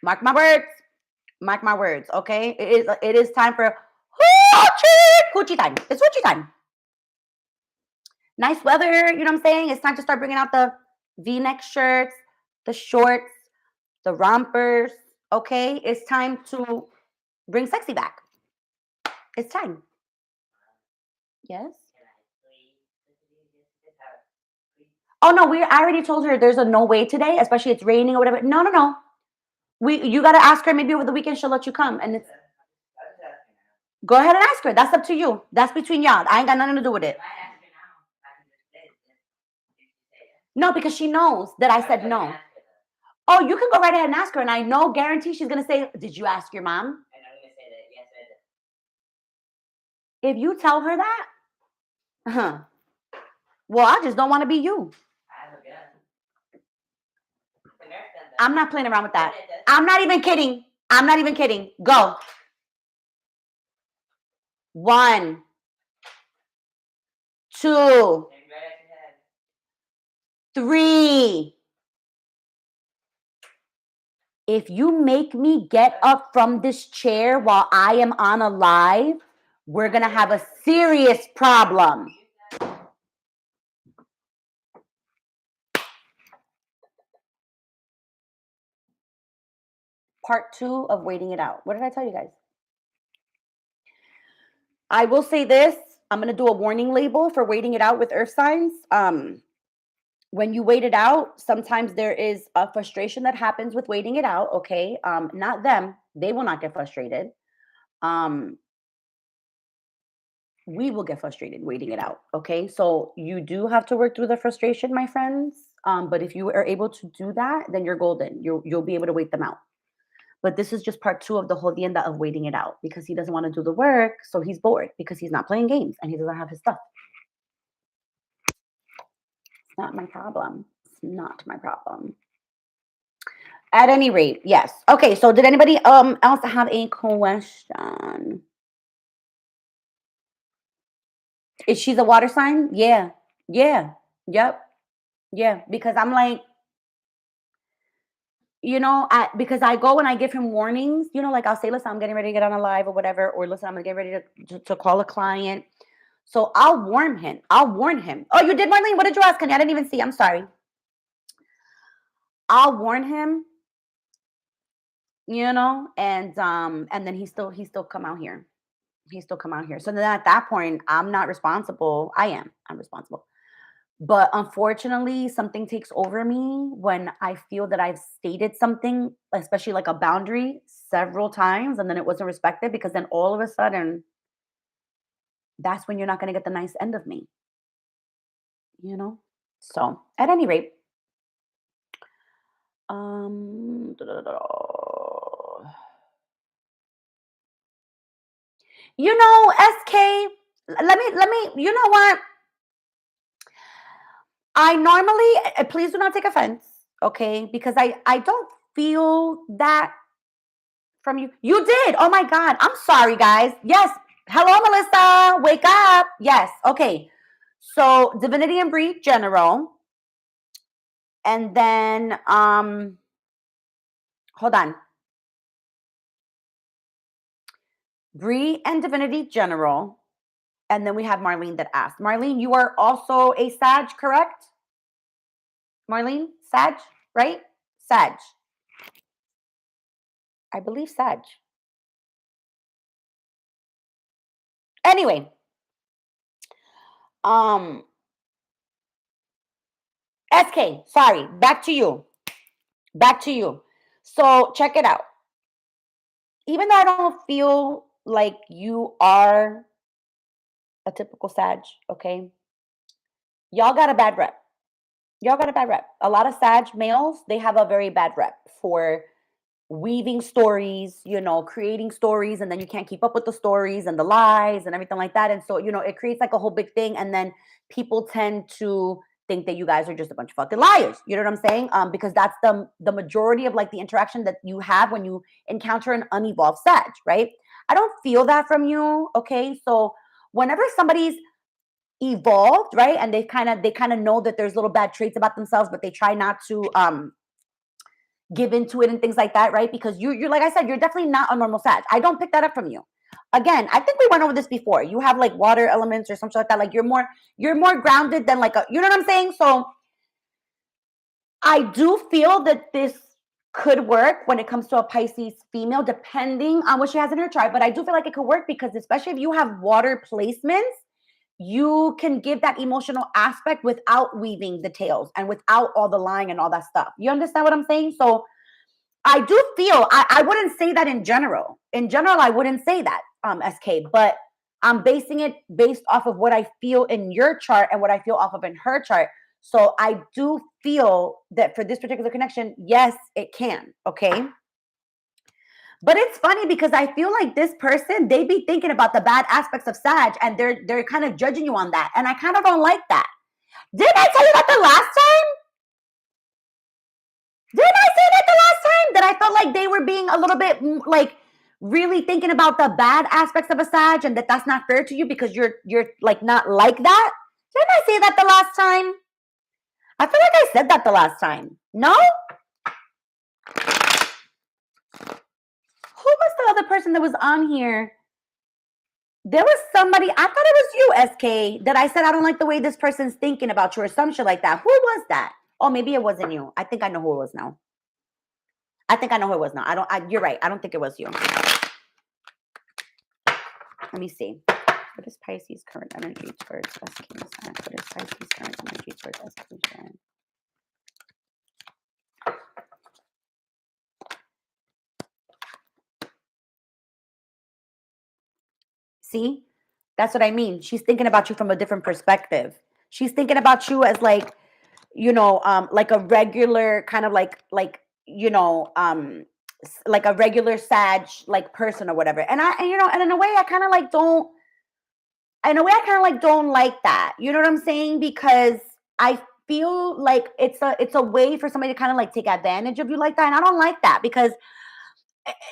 Mark my words. Mark my words, okay? It is time for hoochie time. It's hoochie time. Nice weather, you know what I'm saying? It's time to start bringing out the V-neck shirts, the shorts, the rompers, okay? It's time to bring sexy back. It's time. Yes? Oh, no, I already told her there's a no way today, especially it's raining or whatever. No. You got to ask her. Maybe over the weekend she'll let you come. And it's go ahead and ask her. That's up to you. That's between y'all. I ain't got nothing to do with it. No, because she knows that I said no. Oh, you can go right ahead and ask her, and I know, guarantee she's gonna say, "Did you ask your mom?" And I'm gonna say that yes, I did. If you tell her that, well, I just don't want to be you. I have a gun. I'm not playing around with that. I'm not even kidding. I'm not even kidding. Go. 1, 2, 3. If you make me get up from this chair while I am on a live, we're going to have a serious problem. Part 2 of waiting it out. What did I tell you guys? I will say this. I'm going to do a warning label for waiting it out with earth signs. When you wait it out, sometimes there is a frustration that happens with waiting it out, okay? Not them. They will not get frustrated. We will get frustrated waiting it out, okay? So you do have to work through the frustration, my friends. But if you are able to do that, then you're golden. You'll be able to wait them out. But this is just part 2 of the jodienda of waiting it out because he doesn't want to do the work, so he's bored because he's not playing games and he doesn't have his stuff. It's not my problem. It's not my problem. At any rate, yes. Okay, so did anybody else have a question? Is she the water sign? Yeah. Yeah. Yep. Yeah. Because I'm like, because I go and I give him warnings, like I'll say, listen, I'm getting ready to get on a live or whatever, or listen, I'm gonna get ready to call a client. So I'll warn him. Oh, you did, Marlene? What did you ask, honey? I didn't even see. I'm sorry. I'll warn him, and then he still come out here. He still come out here. So then at that point, I'm not responsible. I'm responsible. But unfortunately, something takes over me when I feel that I've stated something, especially like a boundary, several times, and then it wasn't respected, because then all of a sudden, that's when you're not going to get the nice end of me. So at any rate, SK, let me, you know what? I normally, please do not take offense, okay? Because I don't feel that from you. You did. Oh my God. I'm sorry, guys. Yes. Hello, Melissa. Wake up. Yes. Okay. So Divinity and Breed General. And then, hold on. Bree and Divinity General. And then we have Marlene that asked. Marlene, you are also a Sag, correct? Marlene, Sag, right? Sag. I believe Sag. Anyway. SK, sorry. Back to you. So check it out. Even though I don't feel like you are a typical Sag, okay? Y'all got a bad rep. A lot of Sag males, they have a very bad rep for weaving stories, creating stories, and then you can't keep up with the stories and the lies and everything like that. And so, it creates like a whole big thing. And then people tend to think that you guys are just a bunch of fucking liars. You know what I'm saying? Because that's the majority of like the interaction that you have when you encounter an unevolved Sag, right? I don't feel that from you. Okay. So whenever somebody's evolved, right, and they kind of know that there's little bad traits about themselves, but they try not to give into it and things like that, right? Because you're like I said, you're definitely not a normal Sag. I don't pick that up from you. Again, I think we went over this before. You have like water elements or something like that. Like you're more grounded than like you know what I'm saying? So I do feel that this could work when it comes to a Pisces female, depending on what she has in her chart. But I do feel like it could work because especially if you have water placements, you can give that emotional aspect without weaving the tails and without all the lying and all that stuff. You understand what I'm saying? So I do feel, I wouldn't say that in general. In general, I wouldn't say that, SK, but I'm basing it based off of what I feel in your chart and what I feel off of in her chart. So I do feel that for this particular connection, yes, it can, okay? But it's funny because I feel like this person, they be thinking about the bad aspects of Sag and they're kind of judging you on that. And I kind of don't like that. Didn't I tell you that the last time? Didn't I say that the last time? That I felt like they were being a little bit like really thinking about the bad aspects of a Sag and that's not fair to you because you're like not like that? Didn't I say that the last time? I feel like I said that the last time. No? Who was the other person that was on here? There was somebody, I thought it was you, SK, that I said I don't like the way this person's thinking about you or some shit like that. Who was that? Oh, maybe it wasn't you. I think I know who it was now. You're right. I don't think it was you. Let me see. What is Pisces current energy towards SK? What is Pisces current energy towards SK? See, that's what I mean. She's thinking about you from a different perspective. She's thinking about you as like, like a regular kind of like like a regular Sag like person or whatever. And and in a way, I kind of like don't. In a way, I kind of like don't like that. You know what I'm saying? Because I feel like it's a way for somebody to kind of like take advantage of you like that, and I don't like that because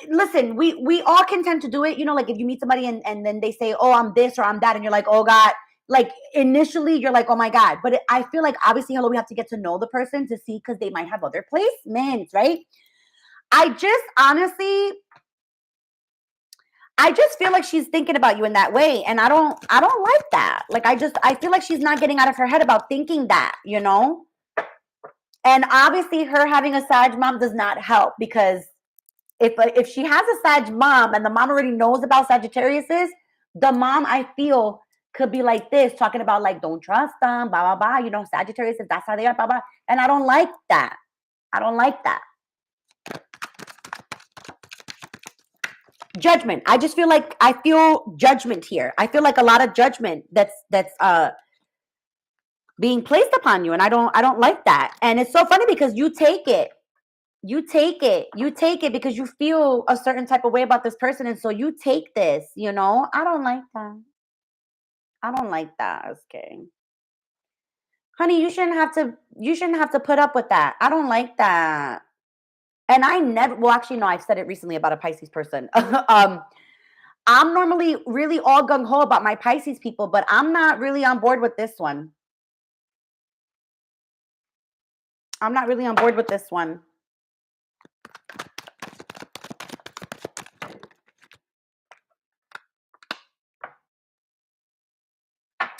listen, we all can tend to do it, like if you meet somebody and then they say, oh, I'm this or I'm that, and you're like, oh God, like initially you're like, oh my God, but I feel like obviously, hello, we have to get to know the person to see because they might have other placements, right? I just feel like she's thinking about you in that way, and I don't like that. Like I feel like she's not getting out of her head about thinking that, and obviously her having a Sag mom does not help because if she has a Sag mom and the mom already knows about Sagittariuses, the mom, I feel, could be like this, talking about like, don't trust them, blah, blah, blah, Sagittariuses, that's how they are, blah, blah. And I don't like that. I don't like that. Judgment. I just feel like I feel judgment here. I feel like a lot of judgment that's being placed upon you. And I don't like that. And it's so funny because you take it because you feel a certain type of way about this person. And so you take this, I don't like that. I don't like that. Okay. Honey, you shouldn't have to put up with that. I don't like that. And I never, well, actually, no, I've said it recently about a Pisces person. I'm normally really all gung-ho about my Pisces people, but I'm not really on board with this one. I'm not really on board with this one.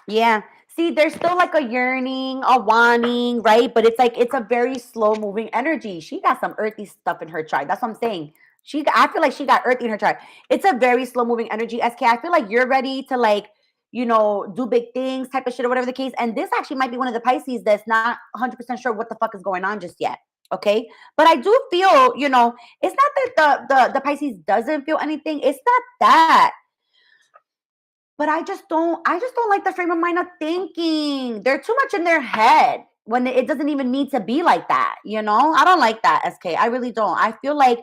Yeah. See, there's still like a yearning, a wanting, right? But it's like, it's a very slow moving energy. She got some earthy stuff in her chart. That's what I'm saying. I feel like she got earthy in her chart. It's a very slow moving energy, SK. I feel like you're ready to like, do big things type of shit or whatever the case. And this actually might be one of the Pisces that's not 100% sure what the fuck is going on just yet. Okay. But I do feel, it's not that the Pisces doesn't feel anything. It's not that. But I just don't like the frame of mind of thinking. They're too much in their head when it doesn't even need to be like that, I don't like that, SK. I really don't. I feel like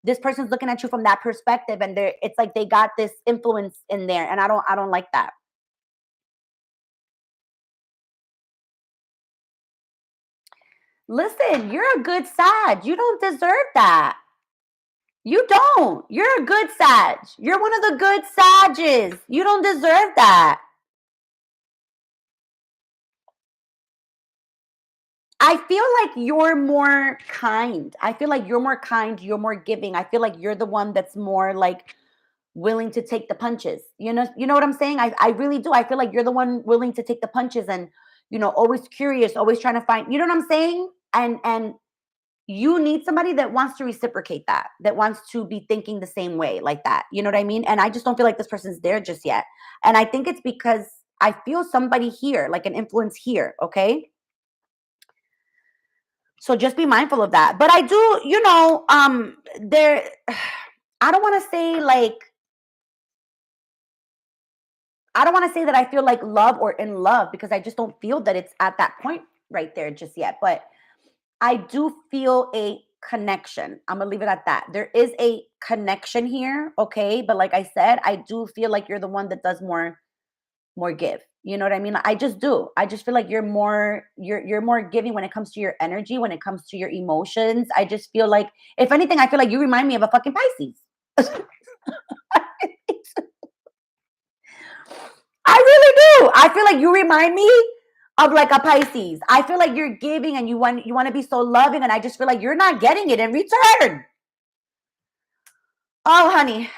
this person's looking at you from that perspective, and it's like they got this influence in there, and I don't like that. Listen, you're a good Sag. You don't deserve that. You don't. You're a good Sag. You're one of the good Sages. You don't deserve that. I feel like you're more kind. I feel like you're more kind. You're more giving. I feel like you're the one that's more like willing to take the punches. You know what I'm saying? I really do. I feel like you're the one willing to take the punches and, always curious, always trying to find, you know what I'm saying? And you need somebody that wants to reciprocate that wants to be thinking the same way like that. You know what I mean? And I just don't feel like this person's there just yet. And I think it's because I feel somebody here, like an influence here, okay? So just be mindful of that. But I do, there I don't want to say like I don't want to say that I feel like love or in love because I just don't feel that it's at that point right there just yet. But I do feel a connection. I'm going to leave it at that. There is a connection here, okay? But like I said, I do feel like you're the one that does more give. You know what I mean? I just do. I just feel like you're more giving when it comes to your energy, when it comes to your emotions. I just feel like if anything, I feel like you remind me of a fucking Pisces. I really do. I feel like you remind me of like a Pisces. I feel like you're giving and you want to be so loving, and I just feel like you're not getting it in return. Oh, honey.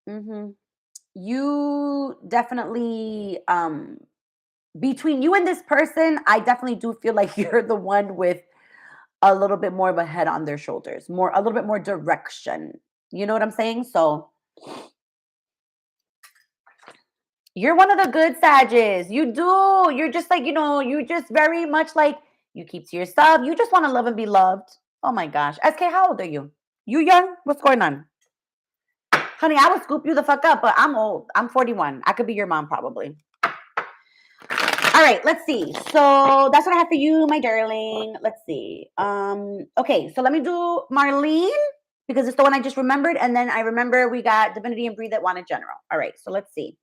Hmm. You definitely between you and this person, I definitely do feel like you're the one with a little bit more of a head on their shoulders, a little bit more direction. You know what I'm saying? So you're one of the good Sages. You do. You're just like, you just very much like you keep to yourself. You just want to love and be loved. Oh my gosh. SK, how old are you? You young? What's going on? Honey, I would scoop you the fuck up, but I'm old. I'm 41. I could be your mom probably. All right, let's see. So that's what I have for you, my darling. Let's see. Okay, so let me do Marlene because it's the one I just remembered, and then I remember we got Divinity and Breathe that wanted general. All right, so let's see.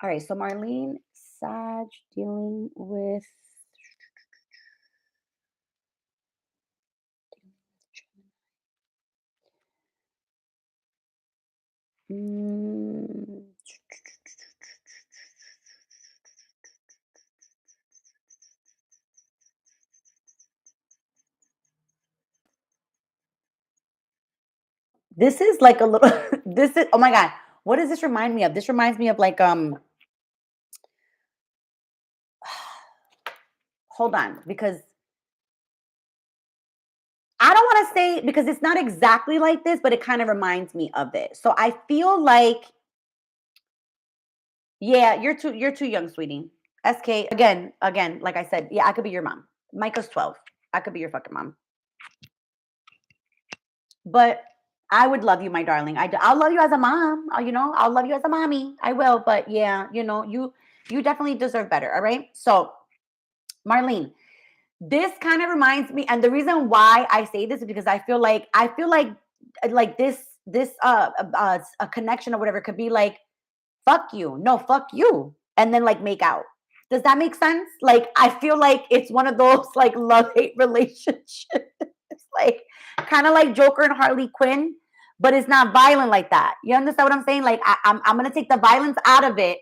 All right, so Marlene, Sag dealing with this is like a little this is, oh my god, what does this remind me of? This reminds me of like hold on, because I don't want to say, because it's not exactly like this, but it kind of reminds me of it. So I feel like, yeah, you're too young, sweetie. SK, again, like I said, yeah, I could be your mom. Micah's 12. I could be your fucking mom. But I would love you, my darling. I'll love you as a mom. I'll love you as a mommy. I will. But yeah, you definitely deserve better. All right. So, Marlene, this kind of reminds me, and the reason why I say this is because I feel like this a connection or whatever could be like, fuck you, no, fuck you, and then like make out. Does that make sense? Like I feel like it's one of those like love hate relationships. It's like kind of like Joker and Harley Quinn, but it's not violent like that. You understand what I'm saying? Like I'm gonna take the violence out of it,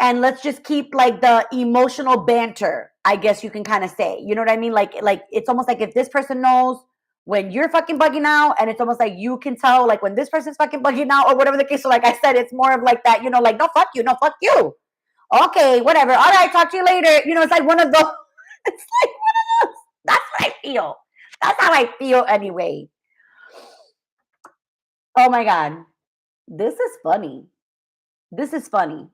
and let's just keep like the emotional banter, I guess you can kind of say. You know what I mean? Like it's almost like if this person knows when you're fucking bugging out, and it's almost like you can tell like when this person's fucking bugging out or whatever the case. So like I said, it's more of like that, like no fuck you, no fuck you. Okay, whatever. All right, talk to you later. It's like one of those. It's like one of those. That's what I feel. That's how I feel anyway. Oh my God. This is funny. This is funny.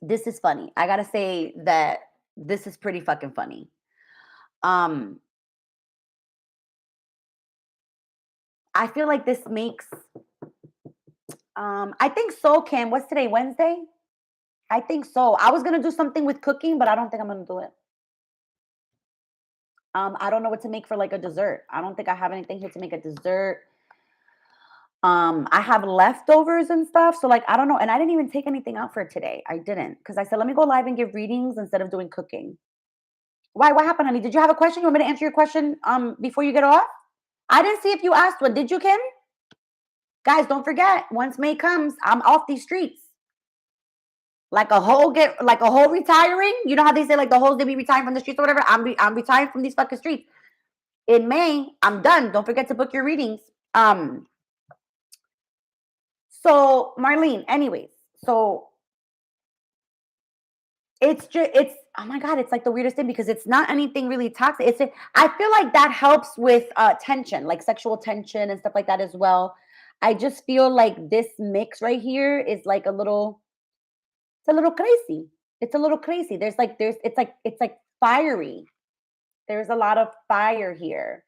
This is funny. I gotta say that this is pretty fucking funny. Um, I feel like this makes I think so, Kim. What's today? Wednesday? I think so. I was gonna do something with cooking, but I don't think I'm gonna do it. I don't know what to make for like a dessert. I don't think I have anything here to make a dessert. I have leftovers and stuff. So like I don't know. And I didn't even take anything out for today. I didn't because I said let me go live and give readings instead of doing cooking. Why? What happened, honey? Did you have a question? You want me to answer your question before you get off? I didn't see if you asked one. Did you, Kim? Guys, don't forget, once May comes, I'm off these streets. Like a whole retiring. You know how they say like the hoes they be retiring from the streets or whatever? I'm retiring from these fucking streets. In May, I'm done. Don't forget to book your readings. So Marlene, anyways, so it's oh my god, it's like the weirdest thing because it's not anything really toxic. I feel like that helps with tension, like sexual tension and stuff like that as well. I just feel like this mix right here is like it's a little crazy. It's a little crazy. It's like fiery. There's a lot of fire here.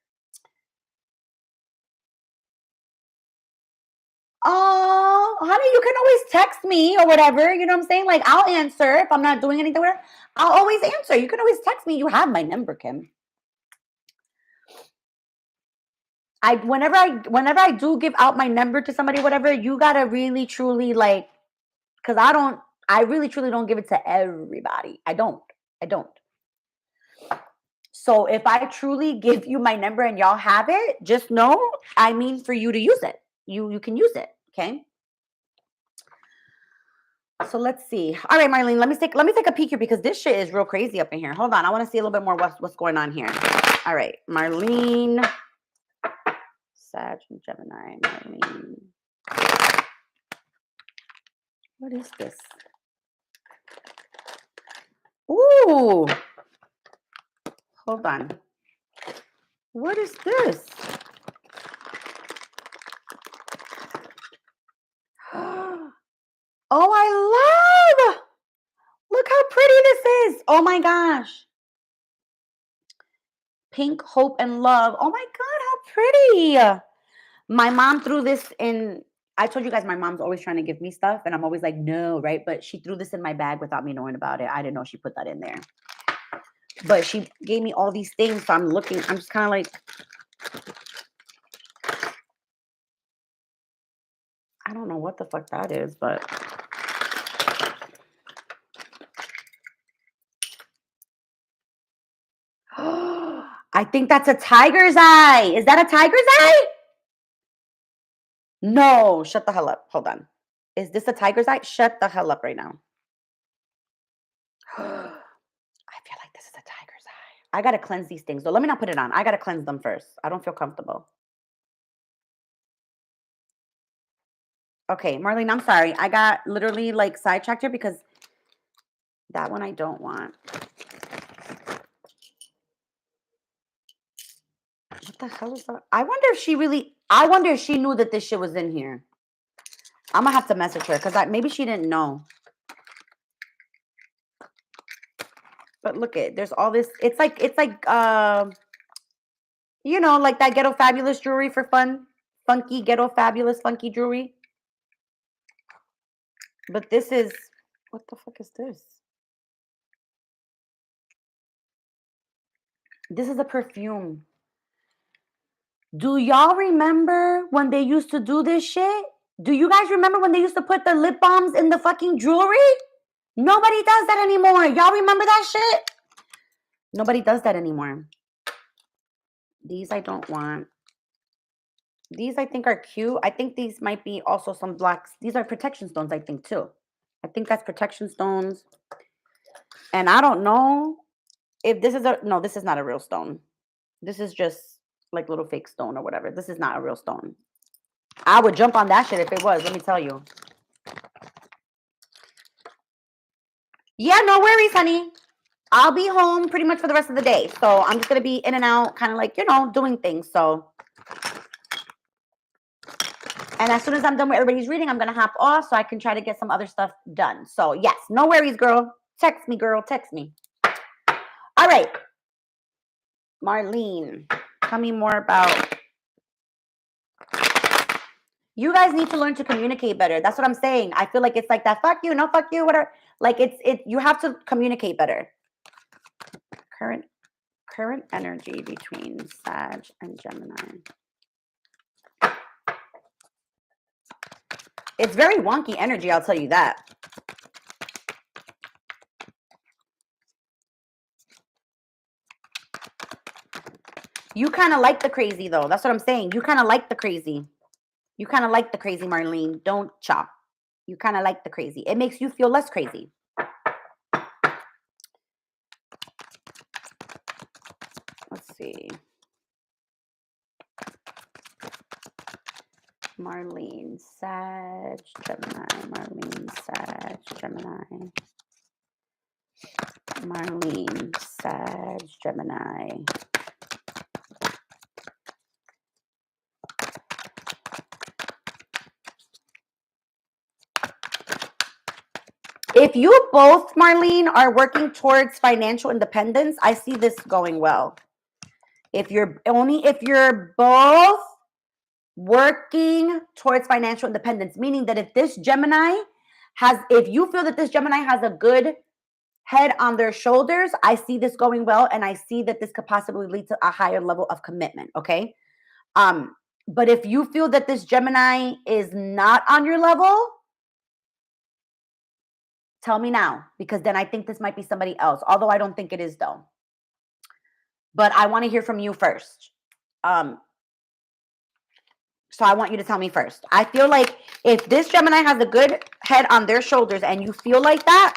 Oh, honey, you can always text me or whatever. You know what I'm saying? Like, I'll answer if I'm not doing anything with her. I'll always answer. You can always text me. You have my number, Kim. Whenever I do give out my number to somebody, whatever, you gotta really truly like, because I really truly don't give it to everybody. I don't. So if I truly give you my number and y'all have it, just know I mean for you to use it. You can use it. Okay. So let's see. All right, Marlene, let me take a peek here because this shit is real crazy up in here. Hold on. I want to see a little bit more what's going on here. All right, Marlene. Sag and Gemini, Marlene. What is this? Ooh. Hold on. What is this? Oh, I love. Look how pretty this is. Oh my gosh. Pink, hope, and love. Oh my God, how pretty. My mom threw this in. I told you guys my mom's always trying to give me stuff, and I'm always like, no, right? But she threw this in my bag without me knowing about it. I didn't know she put that in there. But she gave me all these things, so I'm just kind of like, I don't know what the fuck that is, but I think that's a tiger's eye. Is that a tiger's eye? No, shut the hell up. Hold on. Is this a tiger's eye? Shut the hell up right now. I feel like this is a tiger's eye. I got to cleanse these things. So let me not put it on. I got to cleanse them first. I don't feel comfortable. Okay, Marlene, I'm sorry. I got literally like sidetracked here because that one I don't want. What the hell is that? I wonder if she knew that this shit was in here. I'm gonna have to message her because maybe she didn't know. But look there's all this. It's like you know, like that ghetto fabulous jewelry for fun. Funky ghetto fabulous funky jewelry. But this is, what the fuck is this? This is a perfume. Do y'all remember when they used to do this shit? Do you guys remember when they used to put the lip balms in the fucking jewelry? Nobody does that anymore. Y'all remember that shit? Nobody does that anymore. These I don't want. These I think are cute. I think these might be also some blacks. These are protection stones, I think, too. I think that's protection stones. And I don't know if this is no, this is not a real stone. This is just like little fake stone or whatever. This is not a real stone. I would jump on that shit if it was, let me tell you. Yeah, no worries, honey. I'll be home pretty much for the rest of the day. So I'm just going to be in and out, kind of like, you know, doing things. So, and as soon as I'm done with everybody's reading, I'm going to hop off so I can try to get some other stuff done. So yes, no worries, girl. Text me, girl. Text me. All right. Marlene, tell me more about. You guys need to learn to communicate better. That's what I'm saying. I feel like it's like that. Fuck you. No, fuck you. Whatever. Like you have to communicate better. Current Current energy between Sag and Gemini. It's very wonky energy, I'll tell you that. You kind of like the crazy, though. That's what I'm saying. You kind of like the crazy. You kind of like the crazy, Marlene. Don't chop. You kind of like the crazy. It makes you feel less crazy. Let's see. Marlene, Sag, Gemini. Marlene, Sag, Gemini. Marlene, Sag, Gemini. If you both, Marlene, are working towards financial independence, I see this going well. If you're both working towards financial independence, meaning that if you feel that this Gemini has a good head on their shoulders, I see this going well, and I see that this could possibly lead to a higher level of commitment, okay? But if you feel that this Gemini is not on your level, tell me now, because then I think this might be somebody else, although I don't think it is, though. But I want to hear from you first. So I want you to tell me first. I feel like if this Gemini has a good head on their shoulders and you feel like that,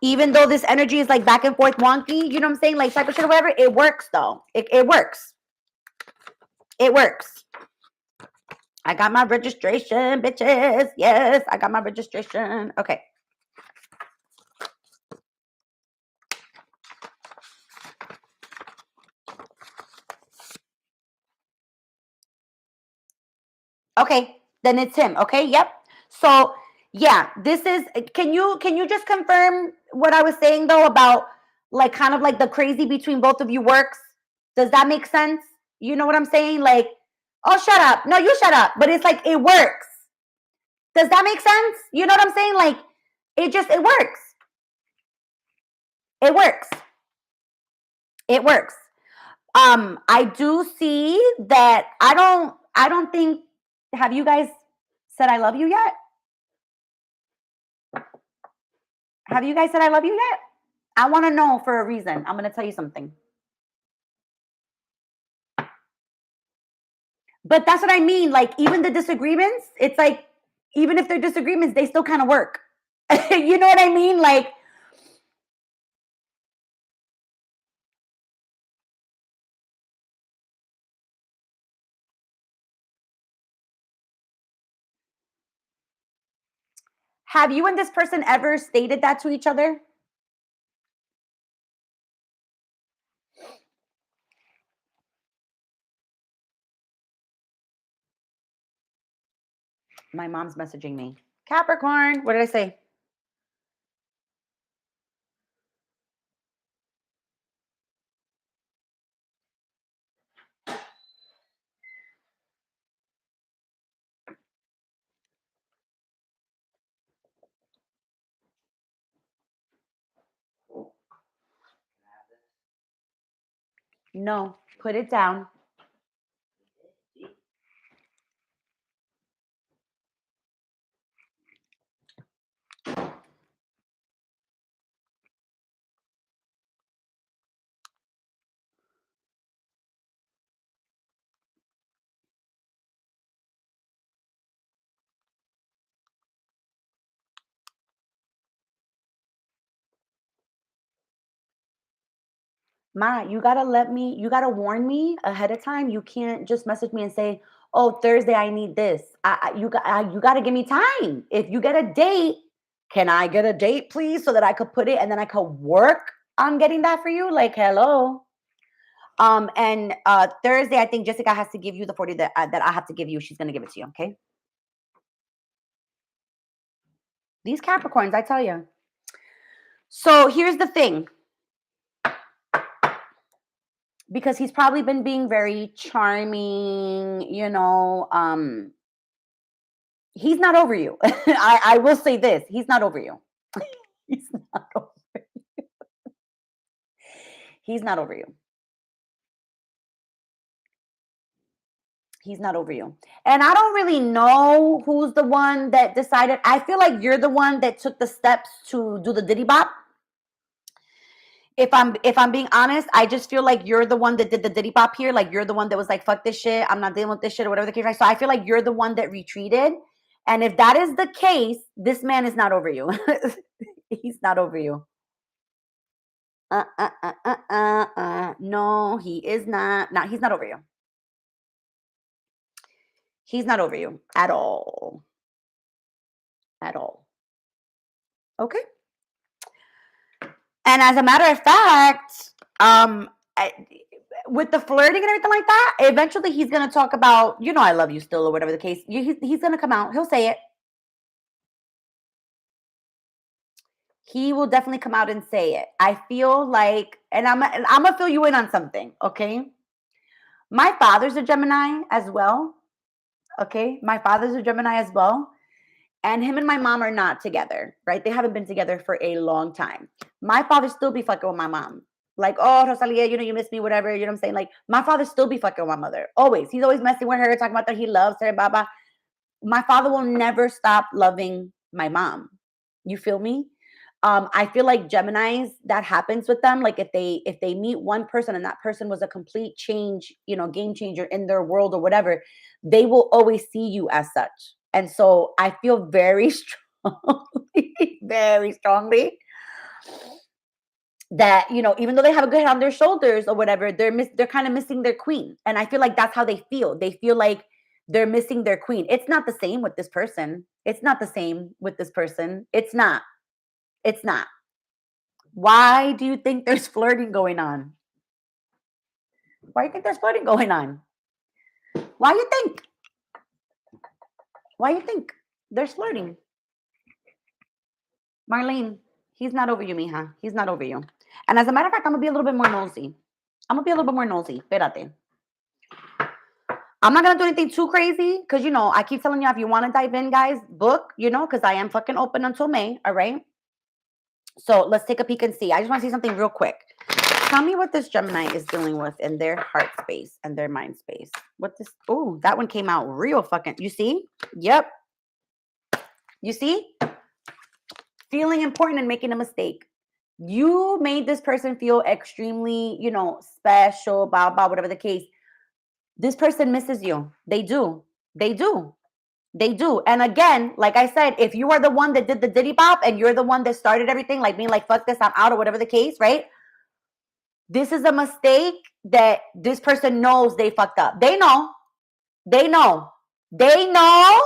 even though this energy is like back and forth wonky, you know what I'm saying? Like type of shit or whatever, it works, though. It works. It works. I got my registration, bitches. Yes, I got my registration. Okay. Okay, then it's him. Okay, yep. So yeah, this is. Can you just confirm what I was saying though about like kind of like the crazy between both of you works? Does that make sense? You know what I'm saying? Like, oh, shut up. No, you shut up. But it's like it works. Does that make sense? You know what I'm saying? Like it works. It works. It works. I do see that I don't think, have you guys said I love you yet? Have you guys said I love you yet? I want to know for a reason. I'm going to tell you something. But that's what I mean. Like, even the disagreements, it's like, even if they're disagreements, they still kind of work. You know what I mean? Like, have you and this person ever stated that to each other? My mom's messaging me. Capricorn, what did I say? No, put it down. Ma, you gotta warn me ahead of time. You can't just message me and say, "Oh, Thursday I need this." You gotta give me time. If you get a date, can I get a date, please, so that I could put it and then I could work on getting that for you? Like, hello. And Thursday, I think Jessica has to give you the 40 that I have to give you. She's gonna give it to you. Okay. These Capricorns, I tell you. So here's the thing. Because he's probably been being very charming, he's not over you. I will say this, he's not over you. He's not over you. He's not over you. He's not over you. And I don't really know who's the one that decided. I feel like you're the one that took the steps to do the diddy bop. If I'm being honest, I just feel like you're the one that did the diddy bop here. Like you're the one that was like, fuck this shit. I'm not dealing with this shit or whatever the case. Right? So I feel like you're the one that retreated. And if that is the case, this man is not over you. He's not over you. No, he is not. No, he's not over you. He's not over you at all. At all. Okay. And as a matter of fact, with the flirting and everything like that, eventually he's going to talk about, you know, I love you still or whatever the case. He's going to come out. He'll say it. He will definitely come out and say it. I feel like, and I'm going to fill you in on something, okay? My father's a Gemini as well, okay? My father's a Gemini as well. And him and my mom are not together, right? They haven't been together for a long time. My father still be fucking with my mom. Like, oh, Rosalia, you know, you miss me, whatever. You know what I'm saying? Like, my father still be fucking with my mother. Always. He's always messing with her, talking about that he loves her, blah, blah. My father will never stop loving my mom. You feel me? I feel like Geminis, that happens with them. Like if they meet one person and that person was a complete change, you know, game changer in their world or whatever, they will always see you as such. And so I feel very strongly, very strongly that, you know, even though they have a good head on their shoulders or whatever, they're kind of missing their queen. And I feel like that's how they feel. They feel like they're missing their queen. It's not the same with this person. It's not the same with this person. It's not. It's not. Why do you think there's flirting going on? Why do you think there's flirting going on? Why you think? Why you think there's flirting? Marlene, he's not over you, mija. He's not over you. And as a matter of fact, I'm going to be a little bit more nosy. Espérate. I'm not going to do anything too crazy because, you know, I keep telling you, if you want to dive in, guys, book, you know, because I am fucking open until May. All right. So let's take a peek and see. I just want to see something real quick. Tell me what this Gemini is dealing with in their heart space and their mind space. What this? Oh, that one came out real fucking. You see? Yep. You see? Feeling important and making a mistake. You made this person feel extremely, you know, special, blah, blah, whatever the case. This person misses you. They do. They do. They do. And again, like I said, if you are the one that did the diddy bop and you're the one that started everything, like being like, fuck this, I'm out or whatever the case, right? This is a mistake that this person knows they fucked up. They know. They know. They know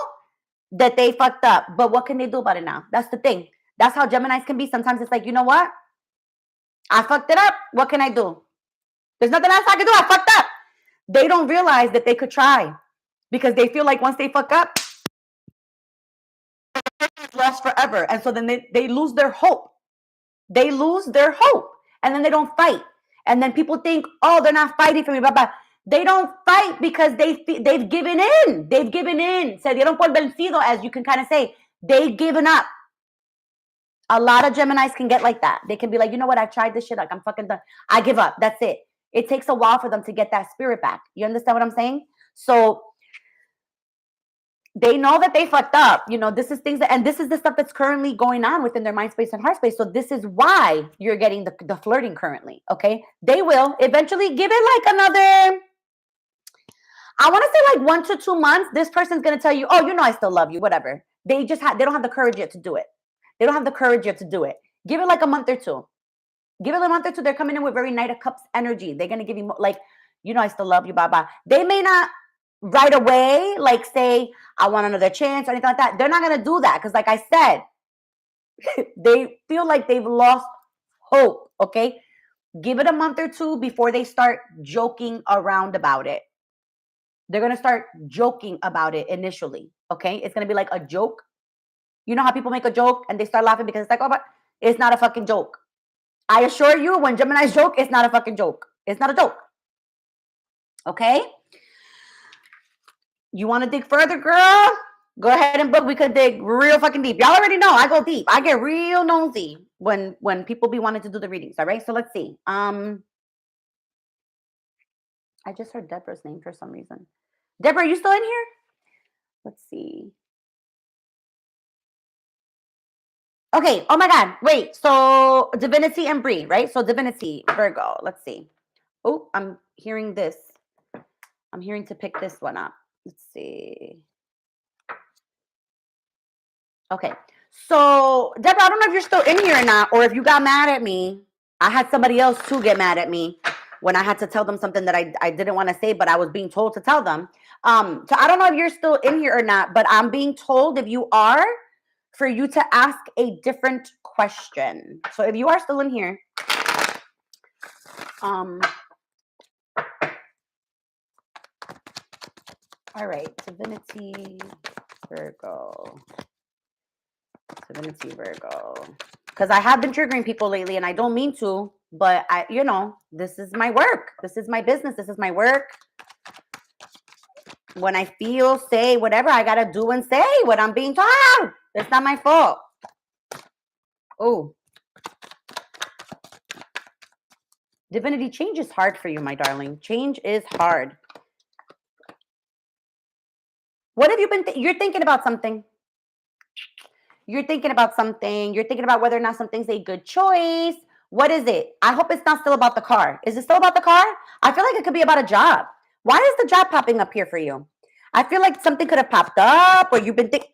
that they fucked up. But what can they do about it now? That's the thing. That's how Geminis can be. Sometimes it's like, you know what? I fucked it up. What can I do? There's nothing else I can do. I fucked up. They don't realize that they could try because they feel like once they fuck up, it's lost forever. And so then they lose their hope. They lose their hope. And then they don't fight. And then people think, oh, they're not fighting for me. Blah, blah. They don't fight because they've given in. They've given in. Se dieron por vencido, as you can kind of say. They've given up. A lot of Geminis can get like that. They can be like, you know what? I've tried this shit. Like, I'm fucking done. I give up. That's it. It takes a while for them to get that spirit back. You understand what I'm saying? So they know that they fucked up. You know, this is things that, and this is the stuff that's currently going on within their mind space and heart space. So this is why you're getting the flirting currently. Okay. They will eventually give it like another, I want to say like 1 to 2 months. This person's going to tell you, oh, you know, I still love you, whatever. They just they don't have the courage yet to do it. They don't have the courage yet to do it. Give it like a month or two. Give it a month or two. They're coming in with very Knight of Cups energy. They're going to give you like, you know, I still love you, blah, blah. They may not right away, like say, I want another chance or anything like that. They're not going to do that because like I said, they feel like they've lost hope, okay? Give it a month or two before they start joking around about it. They're going to start joking about it initially, okay? It's going to be like a joke. You know how people make a joke and they start laughing because it's like, oh, but it's not a fucking joke. I assure you, when Gemini's joke, it's not a fucking joke. It's not a joke. Okay? You want to dig further, girl? Go ahead and book. We could dig real fucking deep. Y'all already know I go deep. I get real nosy when people be wanting to do the readings. All right? So let's see. I just heard Deborah's name for some reason. Deborah, are you still in here? Let's see. Okay. Oh my God. Wait. So Divinity and Bree, right? So Divinity, Virgo. Let's see. Oh, I'm hearing this. I'm hearing to pick this one up. Let's see. Okay. So Deborah, I don't know if you're still in here or not, or if you got mad at me. I had somebody else too get mad at me when I had to tell them something that I didn't want to say, but I was being told to tell them. So I don't know if you're still in here or not, but I'm being told if you are, for you to ask a different question. So if you are still in here, all right, Divinity Virgo. Divinity Virgo. Because I have been triggering people lately and I don't mean to, but this is my work. This is my business. This is my work. When I feel, say whatever I got to do and say what I'm being told. It's not my fault. Oh. Divinity, change is hard for you, my darling. Change is hard. What have you been you're thinking about something? You're thinking about something. You're thinking about whether or not something's a good choice. What is it? I hope it's not still about the car. Is it still about the car? I feel like it could be about a job. Why is the job popping up here for you? I feel like something could have popped up or you've been thinking.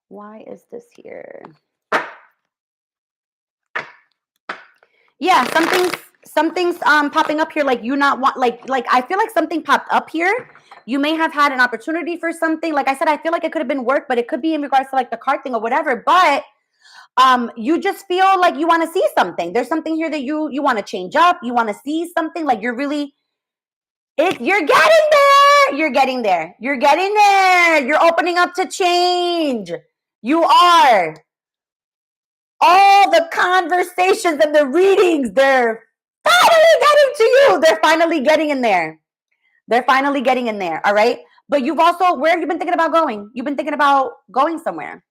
Why is this here? Yeah, something's popping up here, like you not want, like I feel like something popped up here. You may have had an opportunity for something. Like I said, I feel like it could have been work, but it could be in regards to like the car thing or whatever. But you just feel like you want to see something. There's something here that you want to change up. You want to see something, like you're really you're getting there. You're getting there. You're getting there. You're opening up to change. You are. All the conversations and the readings, they're finally getting to you. They're finally getting in there. They're finally getting in there. All right. But you've also, where have you been thinking about going? You've been thinking about going somewhere.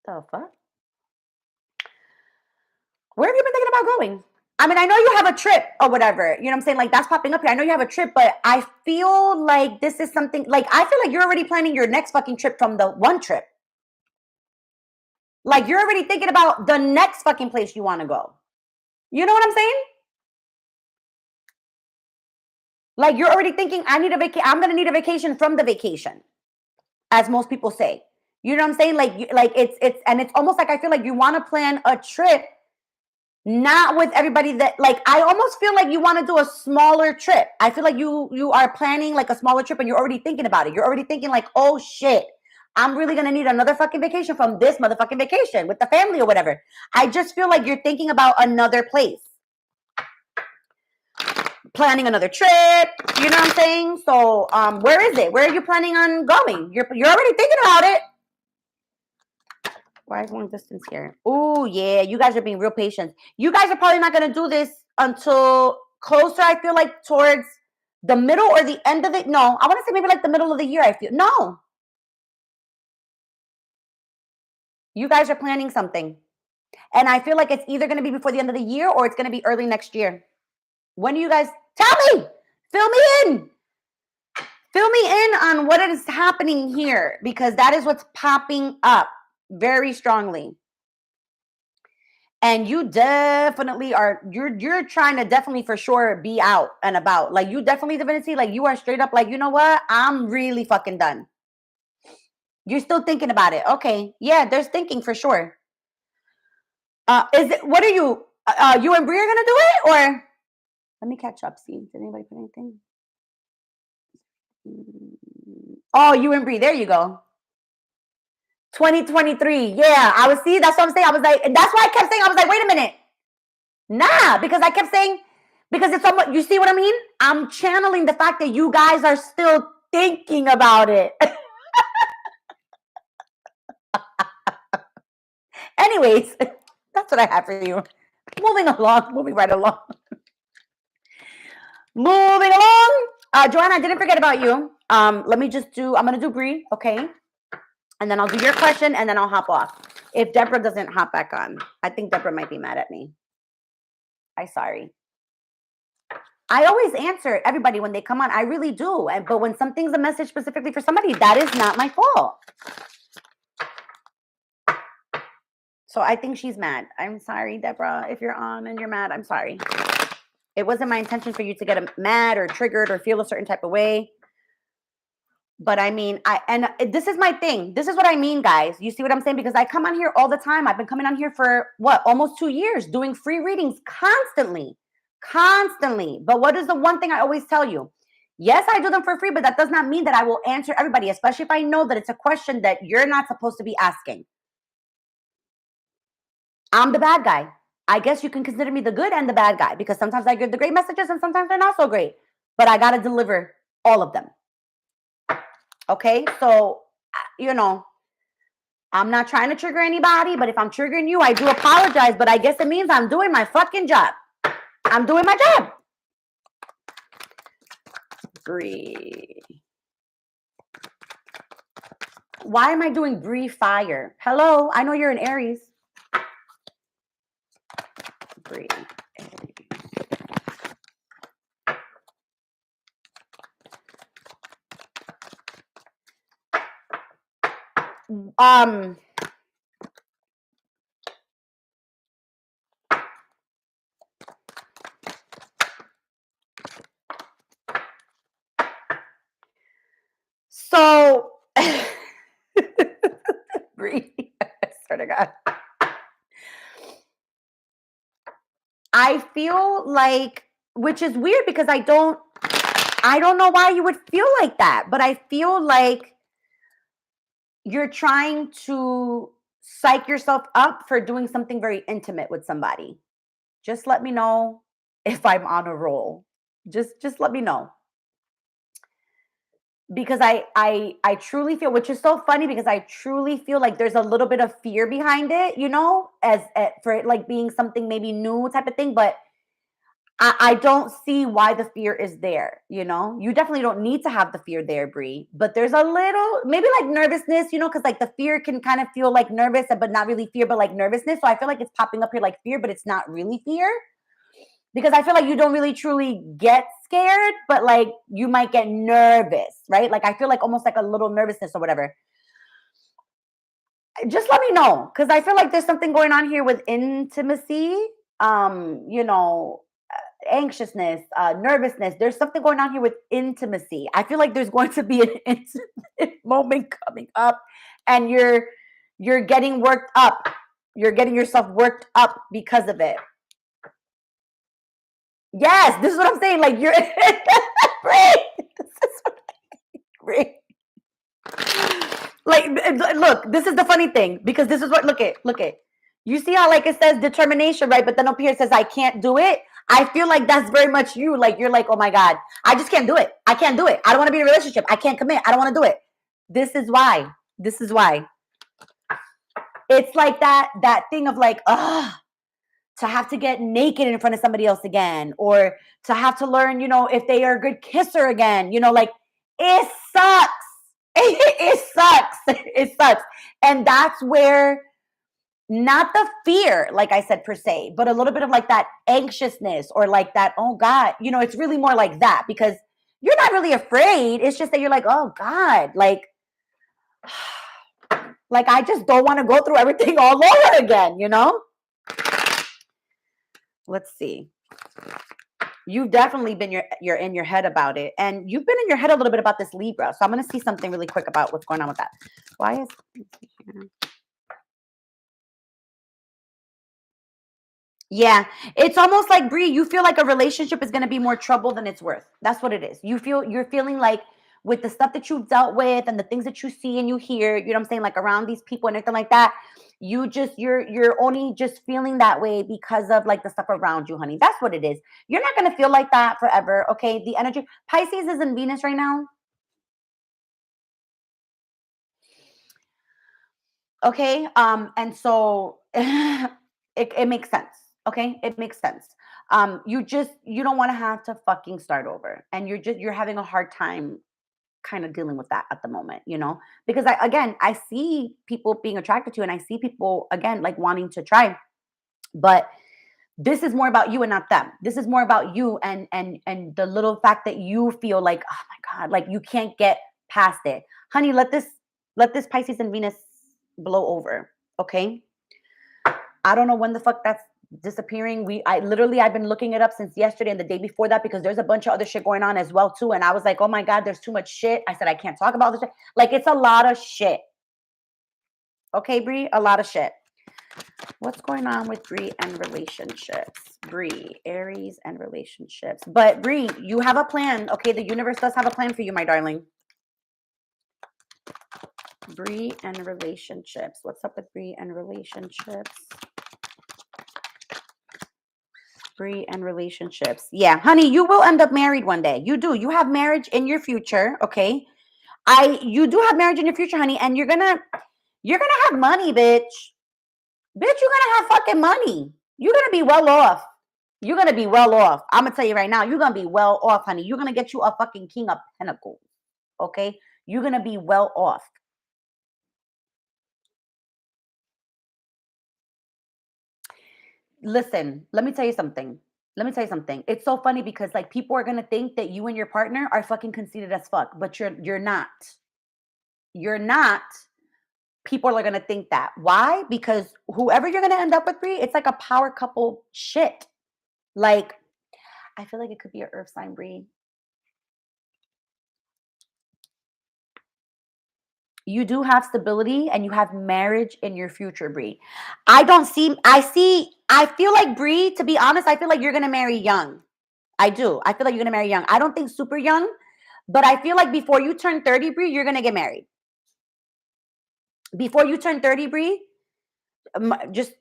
The fuck? Where have you been thinking about going? I mean, I know you have a trip or whatever. You know what I'm saying? Like that's popping up here. I know you have a trip, but I feel like this is something, like I feel like you're already planning your next fucking trip from the one trip. Like you're already thinking about the next fucking place you want to go. You know what I'm saying? Like you're already thinking, I'm going to need a vacation from the vacation, as most people say. You know what I'm saying? Like it's almost like I feel like you want to plan a trip, not with everybody that, like, I almost feel like you want to do a smaller trip. I feel like you are planning like a smaller trip and you're already thinking about it. You're already thinking like, oh shit, I'm really going to need another fucking vacation from this motherfucking vacation with the family or whatever. I just feel like you're thinking about another place. Planning another trip, you know what I'm saying? So, where is it? Where are you planning on going? You're already thinking about it. Why is long distance here? Oh yeah, you guys are being real patient. You guys are probably not gonna do this until closer. I feel like towards the middle or the end of it. No, I want to say maybe like the middle of the year. I feel no. You guys are planning something, and I feel like it's either gonna be before the end of the year or it's gonna be early next year. When do you guys tell me? Fill me in. Fill me in on what is happening here, because that is what's popping up very strongly. And you definitely are, you're trying to definitely for sure be out and about. Like you definitely, Divinity, like you are straight up like, you know what? I'm really fucking done. You're still thinking about it. Okay. Yeah, there's thinking for sure. What are you and Bree are gonna do it, or let me catch up. See, did anybody put anything? Oh, you and Bree. There you go. 2023. Yeah, I was, see, that's what I'm saying. I was like, and that's why I kept saying, I was like, wait a minute. Nah, because I kept saying, because it's somewhat, you see what I mean? I'm channeling the fact that you guys are still thinking about it. Anyways, that's what I have for you. Moving right along. Moving along. Joanna, I didn't forget about you. Let me just I'm going to do Bree, okay? And then I'll do your question, and then I'll hop off. If Deborah doesn't hop back on, I think Deborah might be mad at me. I'm sorry. I always answer everybody when they come on. I really do. But when something's a message specifically for somebody, that is not my fault. So I think she's mad. I'm sorry, Deborah. If you're on and you're mad, I'm sorry. It wasn't my intention for you to get mad or triggered or feel a certain type of way. But I mean, this is my thing. This is what I mean, guys. You see what I'm saying? Because I come on here all the time. I've been coming on here for almost 2 years, doing free readings constantly. But what is the one thing I always tell you? Yes, I do them for free, but that does not mean that I will answer everybody, especially if I know that it's a question that you're not supposed to be asking. I'm the bad guy. I guess you can consider me the good and the bad guy, because sometimes I give the great messages and sometimes they're not so great. But I got to deliver all of them. Okay, so, I'm not trying to trigger anybody, but if I'm triggering you, I do apologize, but I guess it means I'm doing my fucking job. I'm doing my job. Bree. Why am I doing Bree Fire? Hello, I know you're an Aries. Bree. So Bree, I swear to God. I feel like, which is weird because I don't know why you would feel like that, but I feel like you're trying to psych yourself up for doing something very intimate with somebody. Just let me know if I'm on a roll. Just let me know. Because I truly feel, which is so funny, because I truly feel like there's a little bit of fear behind it, as for it like being something maybe new type of thing, but I don't see why the fear is there. You definitely don't need to have the fear there, Bree, but there's a little, maybe like nervousness, because like the fear can kind of feel like nervous, but not really fear, but like nervousness. So I feel like it's popping up here like fear, but it's not really fear, because I feel like you don't really truly get scared, but like you might get nervous, right? Like I feel like almost like a little nervousness or whatever. Just let me know, because I feel like there's something going on here with intimacy, anxiousness, nervousness. There's something going on here with intimacy. I feel like there's going to be an intimate moment coming up, and you're getting worked up. You're getting yourself worked up because of it. Yes, this is what I'm saying. Like you're great. This is what great. Like, look, this is the funny thing, because this is what, look at. You see how like it says determination, right? But then up here it says I can't do it. I feel like that's very much you. Like you're like, oh my God, I just can't do it. I can't do it. I don't want to be in a relationship. I can't commit. I don't want to do it. This is why. It's like that thing of like, to have to get naked in front of somebody else again, or to have to learn, if they are a good kisser again, like it sucks. It sucks. It sucks. And that's where, not the fear, like I said, per se, but a little bit of like that anxiousness, or like that, oh God, it's really more like that, because you're not really afraid. It's just that you're like, oh God, like I just don't want to go through everything all over again, Let's see. You've definitely been you're in your head about it, and you've been in your head a little bit about this Libra. So I'm going to see something really quick about what's going on with that. Why is Yeah, it's almost like, Bree, you feel like a relationship is going to be more trouble than it's worth. That's what it is. You're feeling like, with the stuff that you've dealt with and the things that you see and you hear, you know what I'm saying, like around these people and everything like that, you're only just feeling that way because of like the stuff around you, honey. That's what it is. You're not going to feel like that forever, okay? The energy, Pisces is in Venus right now. Okay, and so it makes sense. Okay, it makes sense. You don't want to have to fucking start over, and you're having a hard time kind of dealing with that at the moment, because I see people being attracted to you, and I see people again like wanting to try, but this is more about you and not them. This is more about you and the little fact that you feel like, oh my God, like you can't get past it. Honey, let this Pisces and Venus blow over. Okay. I don't know when the fuck that's disappearing. I've been looking it up since yesterday and the day before that, because there's a bunch of other shit going on as well too. And I was like, oh my God, there's too much shit. I said, I can't talk about this shit. Like, it's a lot of shit. Okay, Bree, a lot of shit. What's going on with Bree and relationships? Bree, Aries and relationships. But Bree, you have a plan. Okay, the universe does have a plan for you, my darling. Bree and relationships. What's up with Bree and relationships? Bree and relationships. Yeah, honey, you will end up married one day. You do. You have marriage in your future. Okay, you do have marriage in your future, honey, and you're gonna have money, bitch. Bitch, you're gonna have fucking money. You're gonna be well off. You're gonna be well off. I'm gonna tell you right now, you're gonna be well off, honey. You're gonna get you a fucking king of pentacles. Okay? You're gonna be well off. Listen, let me tell you something. It's so funny because like people are gonna think that you and your partner are fucking conceited as fuck, but you're not. You're not. People are gonna think that. Why? Because whoever you're gonna end up with, Brie, it's like a power couple shit. Like, I feel like it could be an earth sign, Brie. You do have stability and you have marriage in your future, Brie. I feel like, Brie, to be honest, I feel like you're gonna marry young. I do. I feel like you're gonna marry young. I don't think super young, but I feel like before you turn 30, Brie, you're gonna get married. Before you turn 30, Brie, just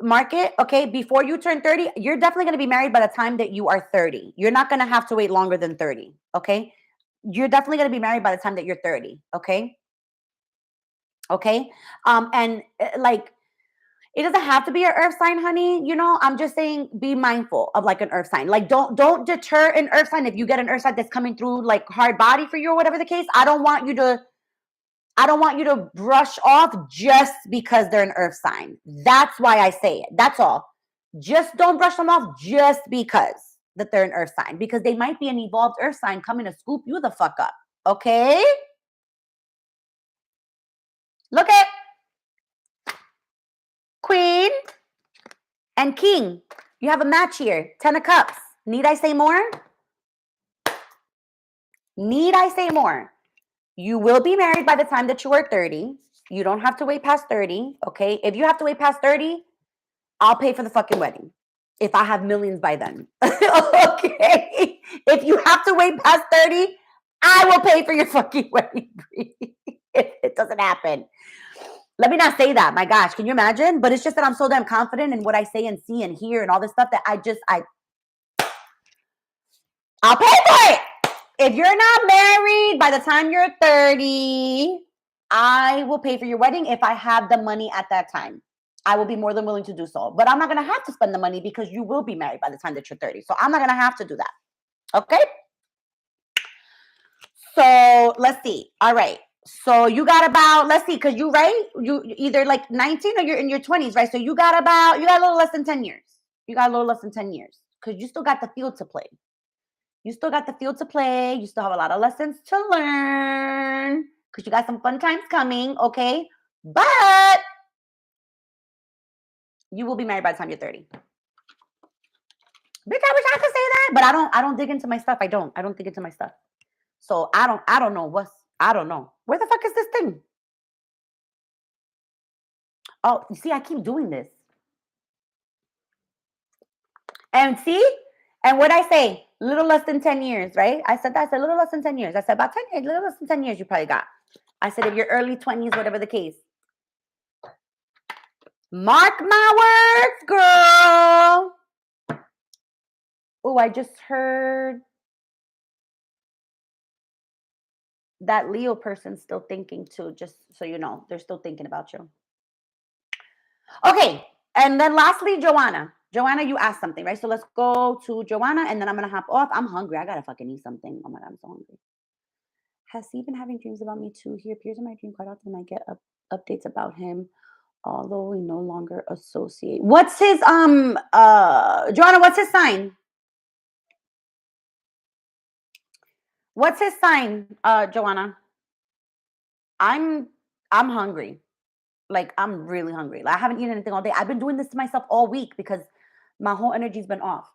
mark it, okay? Before you turn 30, you're definitely going to be married by the time that you are 30. You're not going to have to wait longer than 30, okay? You're definitely going to be married by the time that you're 30, okay? Okay? And like, it doesn't have to be an earth sign, honey. I'm just saying be mindful of like an earth sign. Like, don't deter an earth sign if you get an earth sign that's coming through like hard body for you or whatever the case. I don't want you to brush off just because they're an earth sign. That's why I say it. That's all. Just don't brush them off just because that they're an earth sign, because they might be an evolved earth sign coming to scoop you the fuck up. Okay? Look at Queen and King. You have a match here. 10 of Cups. Need I say more? Need I say more? You will be married by the time that you are 30. You don't have to wait past 30, okay? If you have to wait past 30, I'll pay for the fucking wedding if I have millions by then. Okay? If you have to wait past 30, I will pay for your fucking wedding if it doesn't happen. Let me not say that. My gosh, can you imagine? But it's just that I'm so damn confident in what I say and see and hear and all this stuff that I'll pay for it. If you're not married by the time you're 30, I will pay for your wedding if I have the money at that time. I will be more than willing to do so. But I'm not going to have to spend the money because you will be married by the time that you're 30. So I'm not going to have to do that. Okay? So let's see. All right. So you got about, let's see, because you either like 19 or you're in your 20s, right? So you got a little less than 10 years. You got a little less than 10 years because you still got the field to play. You still got the field to play. You still have a lot of lessons to learn because you got some fun times coming, okay? But you will be married by the time you're 30. Bitch, I wish I could say that, but I don't dig into my stuff. I don't dig into my stuff. So I don't know. Where the fuck is this thing? Oh, you see, I keep doing this. And see? And what I say, little less than 10 years, right? I said a little less than 10 years. I said about 10 years, little less than 10 years you probably got. I said if you're early 20s, whatever the case. Mark my words, girl. Oh, I just heard that Leo person's still thinking too, just so you know. They're still thinking about you. Okay, and then lastly, Joanna. Joanna, you asked something, right? So let's go to Joanna, and then I'm going to hop off. I'm hungry. I got to fucking eat something. Oh, my God, I'm so hungry. Has he been having dreams about me too? He appears in my dream quite often. I get updates about him, although we no longer associate. What's his Joanna, what's his sign? What's his sign, Joanna? I'm hungry. Like I'm really hungry. Like, I haven't eaten anything all day. I've been doing this to myself all week because my whole energy's been off.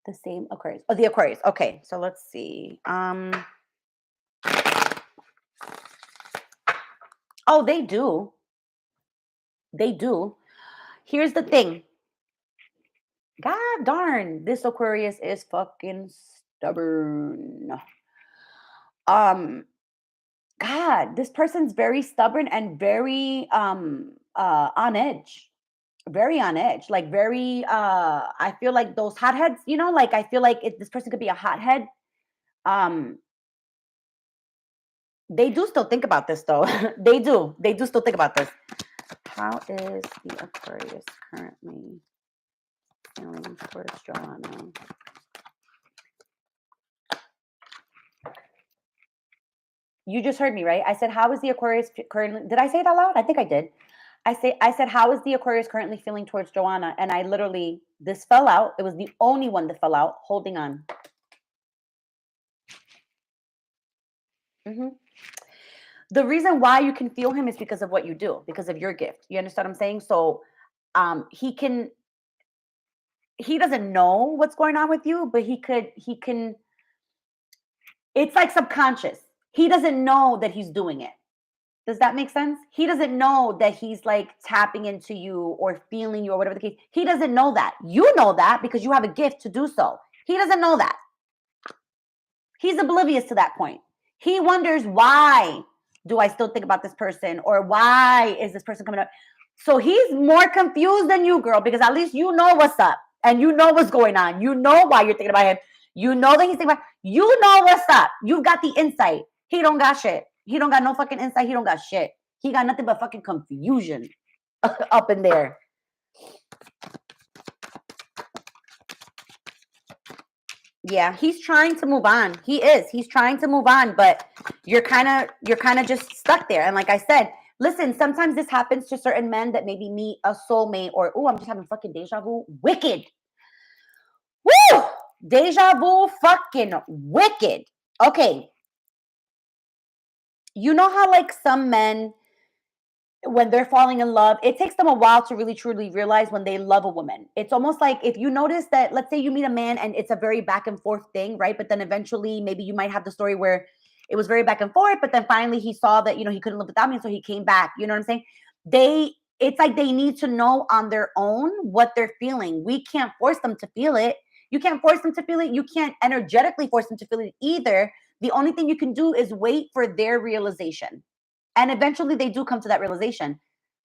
The same Aquarius. Oh, the Aquarius. Okay, so let's see. Oh, they do. They do. Here's the thing. God darn, this Aquarius is fucking stubborn. God, this person's very stubborn and very on edge. Very on edge. Like very I feel like those hotheads, you know, like I feel like this person could be a hothead. Um they do still think about this though. They do. They do still think about this. How is the Aquarius currently feeling towards Joanna? You just heard me, right? I said, how is the Aquarius currently? Did I say it out loud? I think I did. I said, how is the Aquarius currently feeling towards Joanna? And I literally, this fell out. It was the only one that fell out. Holding on. The reason why you can feel him is because of what you do, because of your gift. You understand what I'm saying? So he doesn't know what's going on with you, but he can, it's like subconscious. He doesn't know that he's doing it. Does that make sense? He doesn't know that he's like tapping into you or feeling you or whatever the case. He doesn't know that. You know that because you have a gift to do so. He doesn't know that. He's oblivious to that point. He wonders, why do I still think about this person? Or why is this person coming up? So he's more confused than you, girl, because at least you know what's up and you know what's going on. You know why you're thinking about him. You know that he's thinking about, you know what's up. You've got the insight. He don't got shit. He don't got no fucking insight. He don't got shit. He got nothing but fucking confusion up in there. Yeah, he's trying to move on. He is. He's trying to move on, but you're kind of just stuck there. And like I said, listen, sometimes this happens to certain men that maybe meet a soulmate or, oh, I'm just having fucking deja vu. Wicked. Woo! Deja vu fucking wicked. Okay. You know how like some men, when they're falling in love, it takes them a while to really truly realize when they love a woman. It's almost like if you notice that, let's say you meet a man and it's a very back and forth thing, right? But then eventually maybe you might have the story where it was very back and forth, but then finally he saw that, you know, he couldn't live without me. So he came back. You know what I'm saying? It's like they need to know on their own what they're feeling. We can't force them to feel it. You can't force them to feel it. You can't energetically force them to feel it either. The only thing you can do is wait for their realization. And eventually they do come to that realization.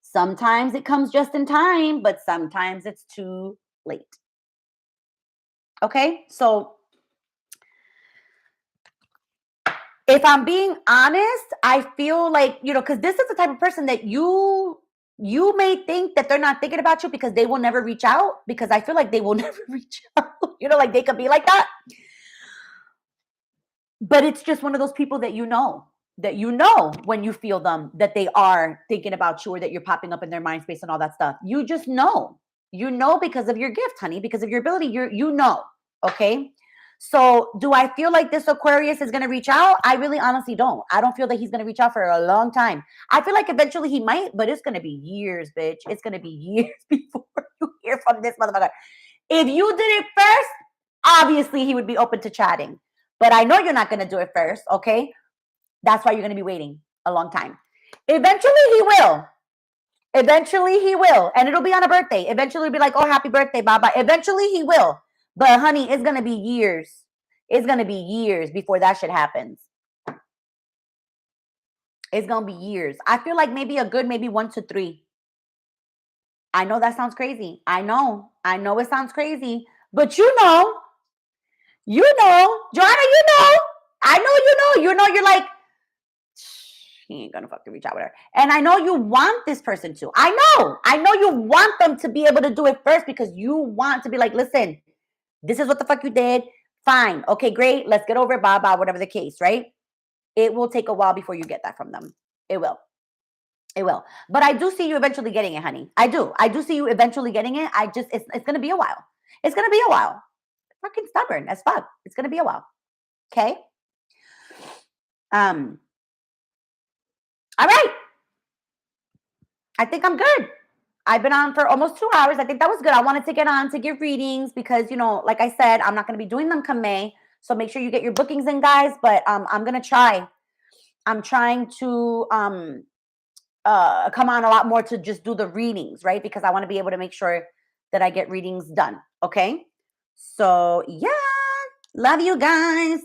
Sometimes it comes just in time, but sometimes it's too late. Okay? So if I'm being honest, I feel like, you know, because this is the type of person that you may think that they're not thinking about you because they will never reach out, because I feel like they will never reach out. You know, like they could be like that. But it's just one of those people that you know when you feel them, that they are thinking about you or that you're popping up in their mind space and all that stuff. You just know. You know because of your gift, honey, because of your ability. You know. Okay? So do I feel like this Aquarius is going to reach out? I really honestly don't. I don't feel that he's going to reach out for a long time. I feel like eventually he might, but it's going to be years, bitch. It's going to be years before you hear from this motherfucker. If you did it first, obviously he would be open to chatting. But I know you're not going to do it first, okay? That's why you're going to be waiting a long time. Eventually he will. Eventually he will. And it'll be on a birthday. Eventually it'll be like, oh, happy birthday, bye-bye. Eventually he will. But honey, it's going to be years. It's going to be years before that shit happens. It's going to be years. I feel like maybe 1 to 3. I know that sounds crazy. I know it sounds crazy. But you know, Joanna, I know you're like, he ain't gonna fucking reach out with her. And I know you want this person to. I know you want them to be able to do it first because you want to be like, listen, this is what the fuck you did. Fine. Okay, great. Let's get over it, blah, blah, whatever the case, right? It will take a while before you get that from them. It will. It will. But I do see you eventually getting it, honey. I do. I do see you eventually getting it. It's going to be a while. It's going to be a while. Fucking stubborn as fuck. It's going to be a while. Okay? All right. I think I'm good. I've been on for almost 2 hours. I think that was good. I wanted to get on to give readings because, like I said, I'm not going to be doing them come May. So make sure you get your bookings in, guys. But I'm going to try. I'm trying to come on a lot more to just do the readings, right? Because I want to be able to make sure that I get readings done. Okay? So, yeah. Love you guys.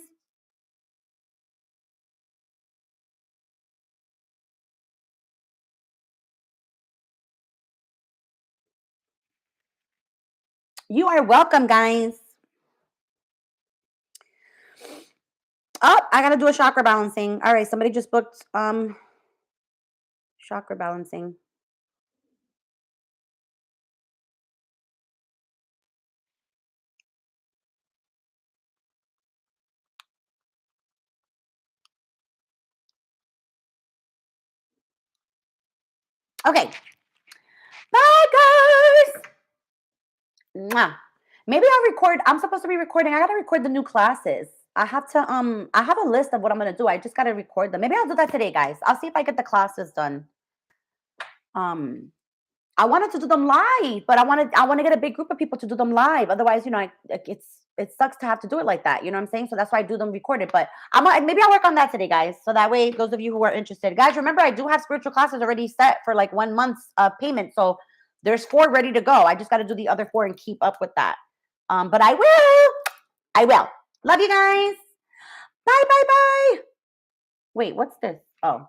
You are welcome, guys. Oh, I gotta do a chakra balancing. All right, somebody just booked chakra balancing. Okay. Bye, guys. Mwah. Maybe I'll record. I'm supposed to be recording. I gotta record the new classes. I have a list of what I'm gonna do. I just gotta record them. Maybe I'll do that today, guys. I'll see if I get the classes done. I wanted to do them live, but I want to get a big group of people to do them live. Otherwise, it sucks to have to do it like that. You know what I'm saying? So that's why I do them recorded. But maybe I'll work on that today, guys. So that way, those of you who are interested, guys, remember I do have spiritual classes already set for like 1 month's payment. So there's 4 ready to go. I just got to do the other 4 and keep up with that. But I will. Love you guys. Bye, bye, bye. Wait, what's this? Oh.